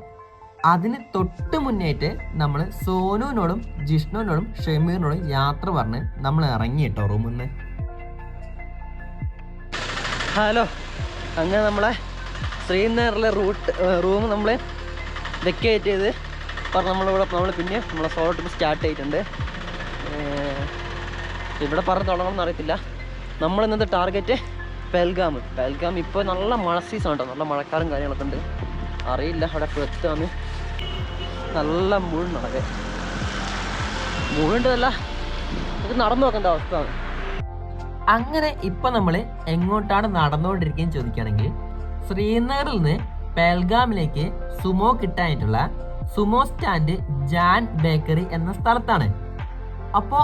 അതിന് തൊട്ട് മുന്നേറ്റ് നമ്മൾ സോനുവിനോടും ജിഷ്ണുവിനോടും ഷമീറിനോടും യാത്ര പറഞ്ഞ് നമ്മൾ ഇറങ്ങി കേട്ടോ റൂമിൽ നിന്ന്. ഹലോ, അങ്ങനെ നമ്മളെ ശ്രീനഗറിലെ റൂം നമ്മൾ വെക്കേറ്റ് ചെയ്ത് പറഞ്ഞ് നമ്മൾ പിന്നെ നമ്മളെ സോളോ ട്രിപ്പ് സ്റ്റാർട്ട് ചെയ്തിട്ടുണ്ട്. ഇവിടെ പറഞ്ഞ് തുടങ്ങണമെന്ന് അറിയത്തില്ല. നമ്മൾ ഇന്നത്തെ ടാർഗറ്റ് പെൽഗാം. ഇപ്പോൾ നല്ല മഴ സീസൺ കേട്ടോ, നല്ല മഴക്കാറും കാര്യങ്ങളൊക്കെ ഉണ്ട്. അറിയില്ല അവിടെ ഇപ്പോൾ എത്താന്ന്. നല്ല മുഴുണ്ടതല്ല, ഇത് നടന്നു നോക്കേണ്ട അവസ്ഥയാണ്. അങ്ങനെ ഇപ്പം നമ്മൾ എങ്ങോട്ടാണ് നടന്നുകൊണ്ടിരിക്കുകയെന്ന് ചോദിക്കുകയാണെങ്കിൽ ശ്രീനഗറിൽ നിന്ന് പെൽഗാമിലേക്ക് സുമോ കിട്ടാനായിട്ടുള്ള സുമോ സ്റ്റാൻഡ് ജാൻ ബേക്കറി എന്ന സ്ഥലത്താണ്. അപ്പോൾ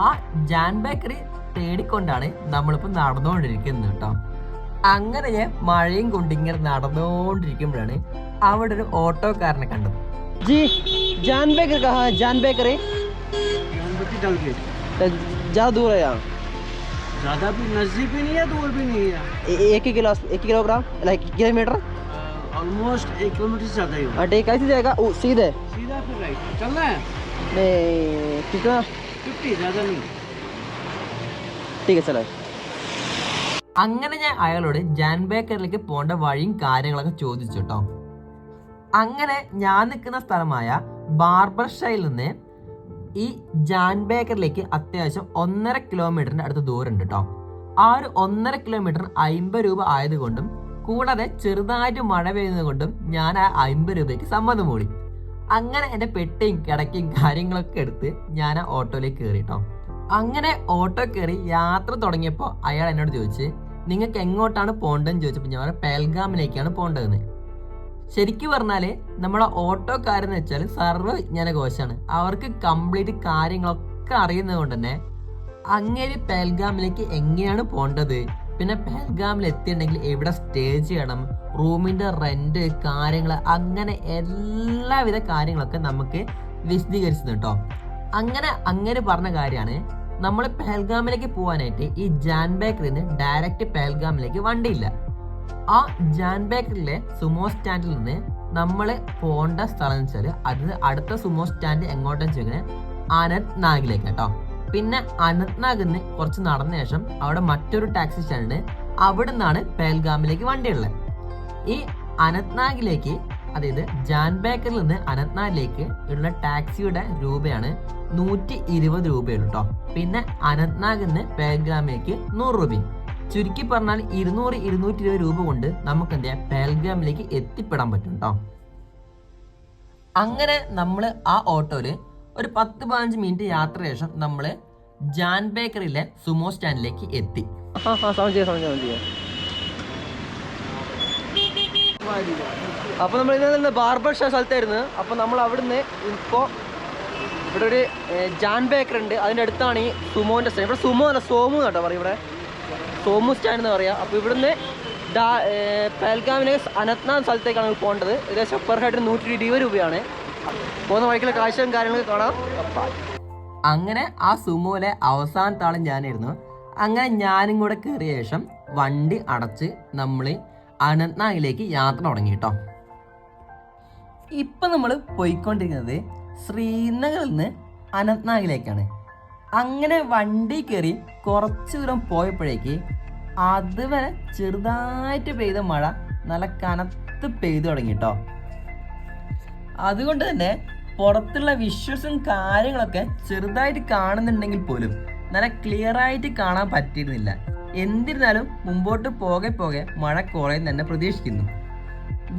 ആ ജാൻ ബേക്കറി തേടിക്കൊണ്ടാണ് നമ്മളിപ്പോൾ നടന്നുകൊണ്ടിരിക്കുന്നത് കേട്ടോ. അങ്ങനെ ഞാൻ മഴയും കൊണ്ടിങ്ങനെ നടന്നുകൊണ്ടിരിക്കുമ്പോഴാണ് അവിടെ ഒരു ഓട്ടോക്കാരനെ കണ്ടത്. ജാൻ ബേക്കറി കഹാ? ജാൻ ബേക്കറി ज़्यादा दूर है यहाँ? ज़्यादा भी नज़दीक भी नहीं है, दूर भी नहीं है. 1 kilogram like kilometre almost 1 kilometre से ज़्यादा ही होगा. ठीक कैसे जाएगा? सीधे सीधा फिर राइट चलना है. कितना? 50, ज़्यादा नहीं. ठीक है चलो. അങ്ങനെ ഞാൻ അയാളോട് ജാൻ ബേക്കറിലേക്ക് പോകേണ്ട വഴിയും കാര്യങ്ങളൊക്കെ ചോദിച്ചു കേട്ടോ. അങ്ങനെ ഞാൻ നിൽക്കുന്ന സ്ഥലമായ ബാർബർ ഷൈൽ നിന്ന് ഈ ജാൻ ബേക്കറിലേക്ക് അത്യാവശ്യം 1.5 കിലോമീറ്ററിന്റെ അടുത്ത് ദൂരം ഉണ്ട് കേട്ടോ. ആ ഒരു 1.5 കിലോമീറ്റർ 50 രൂപ ആയതുകൊണ്ടും കൂടാതെ ചെറുതായിട്ട് മഴ പെയ്യുന്നത് കൊണ്ടും ഞാൻ ആ 50 രൂപയ്ക്ക് സമ്മതം മൂടി. അങ്ങനെ എൻ്റെ പെട്ടിയും കിടക്കയും കാര്യങ്ങളൊക്കെ എടുത്ത് ഞാൻ ആ ഓട്ടോയിലേക്ക് കയറി കേട്ടോ. അങ്ങനെ ഓട്ടോ കയറി യാത്ര തുടങ്ങിയപ്പോൾ അയാൾ എന്നോട് ചോദിച്ച് നിങ്ങൾക്ക് എങ്ങോട്ടാണ് പോകേണ്ടതെന്ന് ചോദിച്ചപ്പോൾ ഞാൻ പെൽഗാമിലേക്കാണ് പോകേണ്ടതെന്ന്. ശരിക്കും പറഞ്ഞാൽ നമ്മളെ ഓട്ടോക്കാരെന്ന് വെച്ചാൽ സർവ്വജ്ഞാനകോശാണ്. അവർക്ക് കംപ്ലീറ്റ് കാര്യങ്ങളൊക്കെ അറിയുന്നത് കൊണ്ട് തന്നെ അങ്ങനെ പെൽഗാമിലേക്ക് എങ്ങനെയാണ് പോകേണ്ടത്, പിന്നെ പെൽഗാമിൽ എത്തിയിട്ടുണ്ടെങ്കിൽ എവിടെ സ്റ്റേ ചെയ്യണം, റൂമിൻ്റെ റെൻറ്റ് കാര്യങ്ങൾ, അങ്ങനെ എല്ലാവിധ കാര്യങ്ങളൊക്കെ നമുക്ക് വിശദീകരിച്ചു കേട്ടോ. അങ്ങനെ പറഞ്ഞ കാര്യമാണ് നമ്മൾ പെൽഗാമിലേക്ക് പോകാനായിട്ട് ഈ ജാൻ ബേക്കറിയിൽ നിന്ന് ഡയറക്റ്റ് പെൽഗാമിലേക്ക് വണ്ടിയില്ല. ആ ജാൻ ബേക്കറിലെ സുമോ സ്റ്റാൻഡിൽ നിന്ന് നമ്മൾ പോകേണ്ട സ്ഥലം എന്ന് വെച്ചാൽ അത് അടുത്ത സുമോ സ്റ്റാൻഡ് എങ്ങോട്ടെന്ന് ചോദിക്കുന്നത് അനന്ത്നാഗിലേക്ക് കേട്ടോ. പിന്നെ അനന്ത്നാഗിൽ നിന്ന് കുറച്ച് നടന്ന ശേഷം അവിടെ മറ്റൊരു ടാക്സി സ്റ്റാൻഡ്, അവിടെ നിന്നാണ് പെൽഗാമിലേക്ക് വണ്ടിയുള്ളത്. ഈ അനന്ത്നാഗിലേക്ക്, അതായത് ജാൻ ബേക്കറിൽ നിന്ന് അനന്ത്നാഗിലേക്ക് ഉള്ള ടാക്സിയുടെ രൂപയാണ് 120 രൂപയുള്ളൂ കേട്ടോ. പിന്നെ അനന്ത്നാഗിൽ നിന്ന് പെൽഗാമിലേക്ക് 100 രൂപയും. ചുരുക്കി പറഞ്ഞാൽ 200-220 രൂപ കൊണ്ട് നമുക്ക് എന്താ പെൽഗാമിലേക്ക് എത്തിപ്പെടാൻ പറ്റും കേട്ടോ. അങ്ങനെ നമ്മൾ ആ ഓട്ടോയില് ഒരു 10-15 മിനിറ്റ് യാത്ര ശേഷം നമ്മൾ ജാൻ ബേക്കറിയിലെ സുമോ സ്റ്റാൻഡിലേക്ക് എത്തി. അപ്പൊ നമ്മൾ ഇന്ന് ബാർബർ ഷാ സ്ഥലത്തായിരുന്നു. അപ്പൊ നമ്മൾ അവിടുന്ന് ഇപ്പോൾ ഇവിടെ ഒരു ജാൻ ബേക്കർ ഉണ്ട്, അതിൻ്റെ അടുത്താണ് ഈ സുമോന്റെ സ്റ്റാൻഡ്. ഇവിടെ സുമോ അല്ല, സോമു കേട്ടോ പറയും, ഇവിടെ സോമു സ്റ്റാൻഡ് എന്ന് പറയാം. അപ്പോൾ ഇവിടുന്ന് പെൽഗാമിലെ അനന്ത്നാഗ് സ്ഥലത്തേക്കാണ് പോകേണ്ടത്. ഏകദേശം പെർ ഹെഡ് 120 രൂപയാണ്. പോകുന്ന വഴിക്കുള്ള കാഴ്ചയും കാര്യങ്ങളൊക്കെ കാണാം. അങ്ങനെ ആ സുമോയിലെ അവസാനത്തെ ആളും ഞാനായിരുന്നു. അങ്ങനെ ഞാനും കൂടെ കയറിയ ശേഷം വണ്ടി അടച്ച് നമ്മൾ അനന്ത്നാഗിലേക്ക് യാത്ര തുടങ്ങി കേട്ടോ. ഇപ്പം നമ്മൾ പോയിക്കൊണ്ടിരിക്കുന്നത് ശ്രീനഗറിൽ നിന്ന് അനന്ത്നാഗിലേക്കാണ്. അങ്ങനെ വണ്ടി കയറി കുറച്ച് ദൂരം പോയപ്പോഴേക്ക് അതുവരെ ചെറുതായിട്ട് പെയ്ത മഴ നല്ല കനത്ത് പെയ്തു തുടങ്ങി കേട്ടോ. അതുകൊണ്ട് തന്നെ പുറത്തുള്ള വിഷ്വൽസും കാര്യങ്ങളൊക്കെ ചെറുതായിട്ട് കാണുന്നുണ്ടെങ്കിൽ പോലും നല്ല ക്ലിയർ ആയിട്ട് കാണാൻ പറ്റിയിരുന്നില്ല. എന്നിരുന്നാലും മുമ്പോട്ട് പോകെ മഴ കുറയും തന്നെ പ്രതീക്ഷിക്കുന്നു.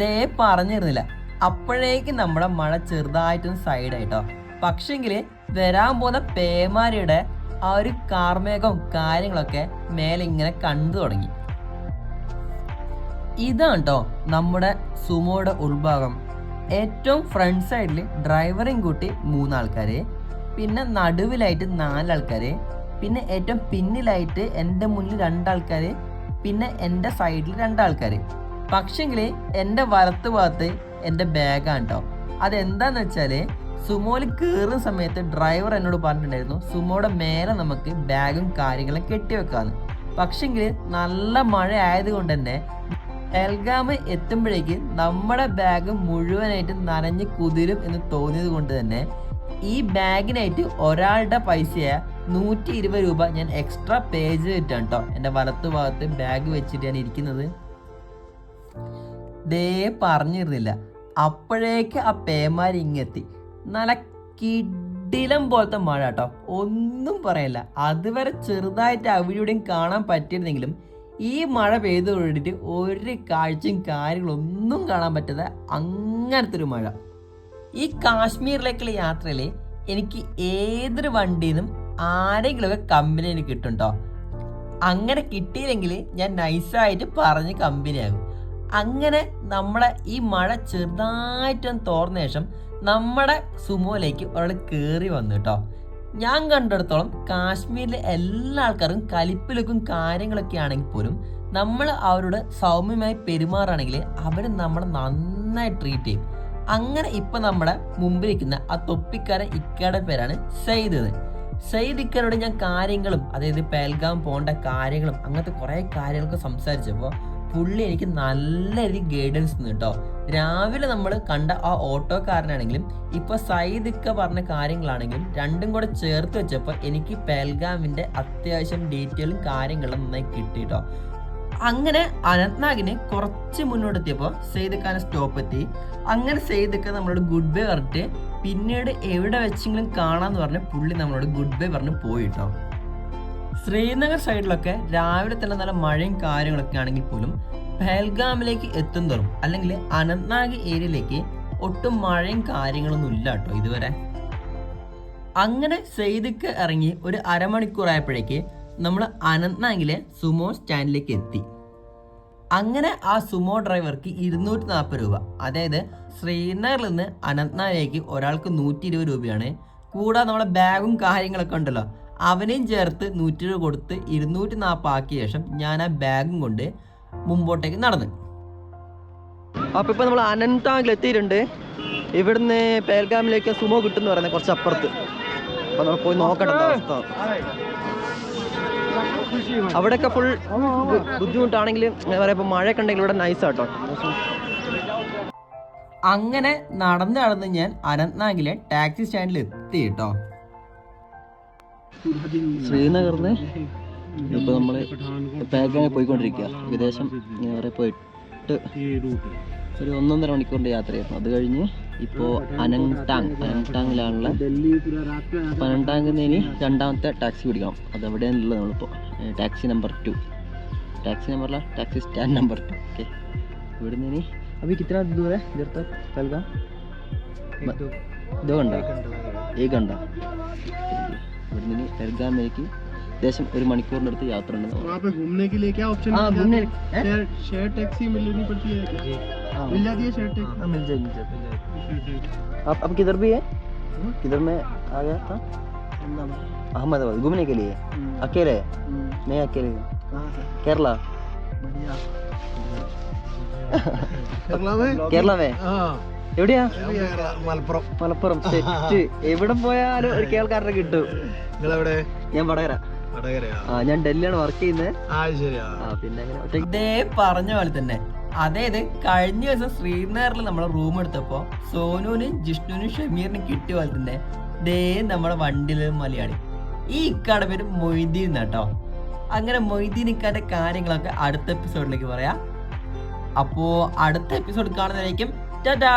ദേ പറഞ്ഞിരുന്നില്ല, അപ്പോഴേക്ക് നമ്മുടെ മഴ ചെറുതായിട്ടൊന്ന് സൈഡായിട്ടോ. പക്ഷെങ്കിൽ വരാൻ പോകുന്ന പേമാരിയുടെ ആ ഒരു കാർമേഘവും കാര്യങ്ങളൊക്കെ മേലെ ഇങ്ങനെ കണ്ടു തുടങ്ങി. ഇതാണ് കേട്ടോ നമ്മുടെ സുമോയുടെ ഉൾഭാഗം. ഏറ്റവും ഫ്രണ്ട് സൈഡിൽ ഡ്രൈവറേയും കൂട്ടി 3 ആൾക്കാർ, പിന്നെ നടുവിലായിട്ട് 4 ആൾക്കാർ, പിന്നെ ഏറ്റവും പിന്നിലായിട്ട് എൻ്റെ മുന്നിൽ 2 ആൾക്കാർ, പിന്നെ എൻ്റെ സൈഡിൽ 2 ആൾക്കാർ. പക്ഷെങ്കിൽ എൻ്റെ വലത്ത് ഭാഗത്ത് എൻ്റെ ബാഗാണ് കേട്ടോ. അതെന്താന്ന് വെച്ചാൽ സുമോയിൽ കയറുന്ന സമയത്ത് ഡ്രൈവർ എന്നോട് പറഞ്ഞിട്ടുണ്ടായിരുന്നു സുമോയുടെ മേലെ നമുക്ക് ബാഗും കാര്യങ്ങളും കെട്ടിവെക്കാന്ന്. പക്ഷെങ്കിൽ നല്ല മഴ ആയതുകൊണ്ട് തന്നെ പെൽഗാം എത്തുമ്പോഴേക്ക് നമ്മുടെ ബാഗ് മുഴുവനായിട്ട് നനഞ്ഞ് കുതിരും എന്ന് തോന്നിയത് കൊണ്ട് തന്നെ ഈ ബാഗിനായിട്ട് ഒരാളുടെ പൈസയായ 120 രൂപ ഞാൻ എക്സ്ട്രാ പേ ചെയ്തിട്ടാണ് കേട്ടോ എൻ്റെ വലത്ത് ഭാഗത്ത് ബാഗ് വെച്ചിട്ട് ഞാൻ ഇരിക്കുന്നത്. ദേ പറഞ്ഞിരുന്നില്ല, അപ്പോഴേക്ക് ആ പേമാരി ഇങ്ങെത്തി. നല്ല കിടിലം പോലത്തെ മഴ കേട്ടോ, ഒന്നും പറയല്ല. അതുവരെ ചെറുതായിട്ട് അവിടെയും കാണാൻ പറ്റിയിരുന്നെങ്കിലും ഈ മഴ പെയ്തു കൊണ്ടിട്ട് ഒരു കാഴ്ചയും കാര്യങ്ങളൊന്നും കാണാൻ പറ്റാതെ അങ്ങനത്തെ ഒരു മഴ. ഈ കാശ്മീരിലേക്കുള്ള യാത്രയിൽ എനിക്ക് ഏതൊരു വണ്ടിയിൽ നിന്നും ആരെങ്കിലുമൊക്കെ കമ്പനി എനിക്ക് കിട്ടും കേട്ടോ. അങ്ങനെ കിട്ടിയില്ലെങ്കിൽ ഞാൻ നൈസായിട്ട് പറഞ്ഞ് കമ്പനിയാകും. അങ്ങനെ നമ്മളെ ഈ മഴ ചെറുതായിട്ടൊന്ന് തോർന്ന ശേഷം നമ്മുടെ സുമോയിലേക്ക് ഒരാൾ കയറി വന്നു കേട്ടോ. ഞാൻ കണ്ടിടത്തോളം കാശ്മീരിലെ എല്ലാ ആൾക്കാരും കലിപ്പിലൊക്കെ കാര്യങ്ങളൊക്കെ ആണെങ്കിൽ പോലും നമ്മൾ അവരോട് സൗമ്യമായി പെരുമാറുകയാണെങ്കിൽ അവർ നമ്മളെ നന്നായി ട്രീറ്റ് ചെയ്യും. അങ്ങനെ ഇപ്പം നമ്മുടെ മുമ്പിലിരിക്കുന്ന ആ തൊപ്പിക്കാരൻ ഇക്കയുടെ പേരാണ് സയ്യിദ്. സയ്യിദ് ഇക്കരോട് ഞാൻ കാര്യങ്ങളും, അതായത് പെൽഗാം പോകേണ്ട കാര്യങ്ങളും അങ്ങനത്തെ കുറേ കാര്യങ്ങളൊക്കെ സംസാരിച്ചപ്പോൾ പുള്ളി എനിക്ക് നല്ല രീതിയിൽ ഗൈഡൻസ് തന്നു കേട്ടോ. രാവിലെ നമ്മൾ കണ്ട ആ ഓട്ടോക്കാരനാണെങ്കിലും ഇപ്പോൾ സയ്യിദ് ഇക്ക പറഞ്ഞ കാര്യങ്ങളാണെങ്കിലും രണ്ടും കൂടെ ചേർത്ത് വെച്ചപ്പോൾ എനിക്ക് പെൽഗാമിൻ്റെ അത്യാവശ്യം ഡീറ്റെയിലും കാര്യങ്ങളും നന്നായി കിട്ടി കേട്ടോ. അങ്ങനെ അനന്ത്നാഗിന് കുറച്ച് മുന്നോട്ടെത്തിയപ്പോൾ സയ്യിദ് ഖാനെ സ്റ്റോപ്പ് എത്തി. അങ്ങനെ സയ്യിദ് ഖാൻ നമ്മളോട് ഗുഡ് ബൈ പറഞ്ഞിട്ട് പിന്നീട് എവിടെ വെച്ചെങ്കിലും കാണാന്ന് പറഞ്ഞ് പുള്ളി നമ്മളോട് ഗുഡ് ബൈ പറഞ്ഞ് പോയി കേട്ടോ. ശ്രീനഗർ സൈഡിലൊക്കെ രാവിലെ തന്നെ നല്ല മഴയും കാര്യങ്ങളൊക്കെ ആണെങ്കിൽ പോലും പെഹൽഗാമിലേക്ക് എത്തുന്നതും അല്ലെങ്കിൽ അനന്ത്നാഗ് ഏരിയയിലേക്ക് ഒട്ടും മഴയും കാര്യങ്ങളൊന്നും ഇല്ല കേട്ടോ ഇതുവരെ. അങ്ങനെ സയ്യിദ്ക്ക് ഇറങ്ങി ഒരു അരമണിക്കൂറായപ്പോഴേക്ക് നമ്മൾ അനന്ത്നാഗിലെ സുമോ സ്റ്റാൻഡിലേക്ക് എത്തി. അങ്ങനെ ആ സുമോ ഡ്രൈവർക്ക് 240 രൂപ, അതായത് ശ്രീനഗറിൽ നിന്ന് അനന്ത്നാഗിലേക്ക് ഒരാൾക്ക് 120 രൂപയാണ്. കൂടാതെ നമ്മളെ ബാഗും കാര്യങ്ങളൊക്കെ ഉണ്ടല്ലോ അവനെയും ചേർത്ത് 100 രൂപ കൊടുത്ത് 240 ആക്കിയ ശേഷം ഞാൻ ആ ബാഗും കൊണ്ട് മുമ്പോട്ടേക്ക് നടന്നു. അപ്പോൾ ഇപ്പോൾ നമ്മൾ അനന്ത്നാഗിൽ എത്തിയിട്ടുണ്ട്. ഇവിടുന്ന് പെഹൽഗാമിലേക്ക് സുമോ കിട്ടുമെന്ന് പറയുന്നത് കുറച്ച് അപ്പുറത്ത്. അപ്പോൾ നമ്മൾ പോയി നോക്കട്ടെ അവസ്ഥ. അവിടെയൊക്കെ ഫുൾ ബുദ്ധിമുട്ടാണെങ്കിലും എന്താ പറയുക, ഇപ്പോൾ മഴയൊക്കെ ഉണ്ടെങ്കിൽ ഇവിടെ നൈസാട്ടോ. അങ്ങനെ നടന്ന് ഞാൻ അനന്ത്നാഗിലെ ടാക്സി സ്റ്റാൻഡിൽ എത്തി കേട്ടോ. ശ്രീനഗറിന് ഇപ്പോൾ നമ്മൾ പെഹൽഗാമിൽ പോയിക്കൊണ്ടിരിക്കുക. ഏകദേശം വേറെ പോയിട്ട് ഒരു 1.5 മണിക്കൂറിൻ്റെ യാത്രയായിരുന്നു. അത് കഴിഞ്ഞ് ഇപ്പോൾ അനങ്ടാങ്ങിലാണുള്ള. അപ്പോൾ അനങ്ടാങ്ങിൽ നിന്ന് ഇനി രണ്ടാമത്തെ ടാക്സി പിടിക്കണം. അതെവിടെയാണുള്ളത് നമ്മളിപ്പോൾ ടാക്സി നമ്പർ 2, ടാക്സി നമ്പറില ടാക്സി സ്റ്റാൻഡ് നമ്പർ 2. ഓക്കെ, ഇവിടെ നിന്ന് ഇനി अभी कितना दूर है इधर तक पहलगाम? 2 घंटा, 1 घंटा. ഇവിടെ നിന്ന് പെഹൽഗാമിലേക്ക് ഏകദേശം 1 മണിക്കൂറിൻ്റെ അടുത്ത് യാത്ര ഉണ്ട്. घूमने के लिए क्या ऑप्शन है? घूमने शेयर टैक्सी मिलनी पड़ती है, मिल जाती है शेयर टैक्सी? मिल जाएगी. अब किधर भी है? किधर में आ गया था? अहमदाबाद घूमने के लिए. अकेले? नहीं अकेले. केरला. കേരള മേ എവിടെയാ? മലപ്പുറം. സെറ്റ്. എവിടെ പോയാലും ഒരു കേൾക്കാരനെ കിട്ടും. ഞാൻ വടകര. ഞാൻ ഡൽഹിയാണ് വർക്ക് ചെയ്യുന്നത്. പിന്നെ ഇതേ പറഞ്ഞ പോലെ തന്നെ, അതായത് കഴിഞ്ഞ ദിവസം ശ്രീനഗറിൽ നമ്മൾ റൂം എടുത്തപ്പോൾ സോനുവിനും ജിഷ്ണുവിനും ഷമീറിനും കിട്ടിയ പോലെ തന്നെ ദേ നമ്മുടെ വണ്ടിയിൽ മലയാളി ഈ ഇക്കാടെ പേര് മൊയ്തീൻ കേട്ടോ. അങ്ങനെ മൊയ്തീൻ ഇക്കാന്റെ കാര്യങ്ങളൊക്കെ അടുത്ത എപ്പിസോഡിലേക്ക് പറയാം. അപ്പോൾ അടുത്ത എപ്പിസോഡ് കാണുന്നതായിരിക്കും. ടാറ്റാ.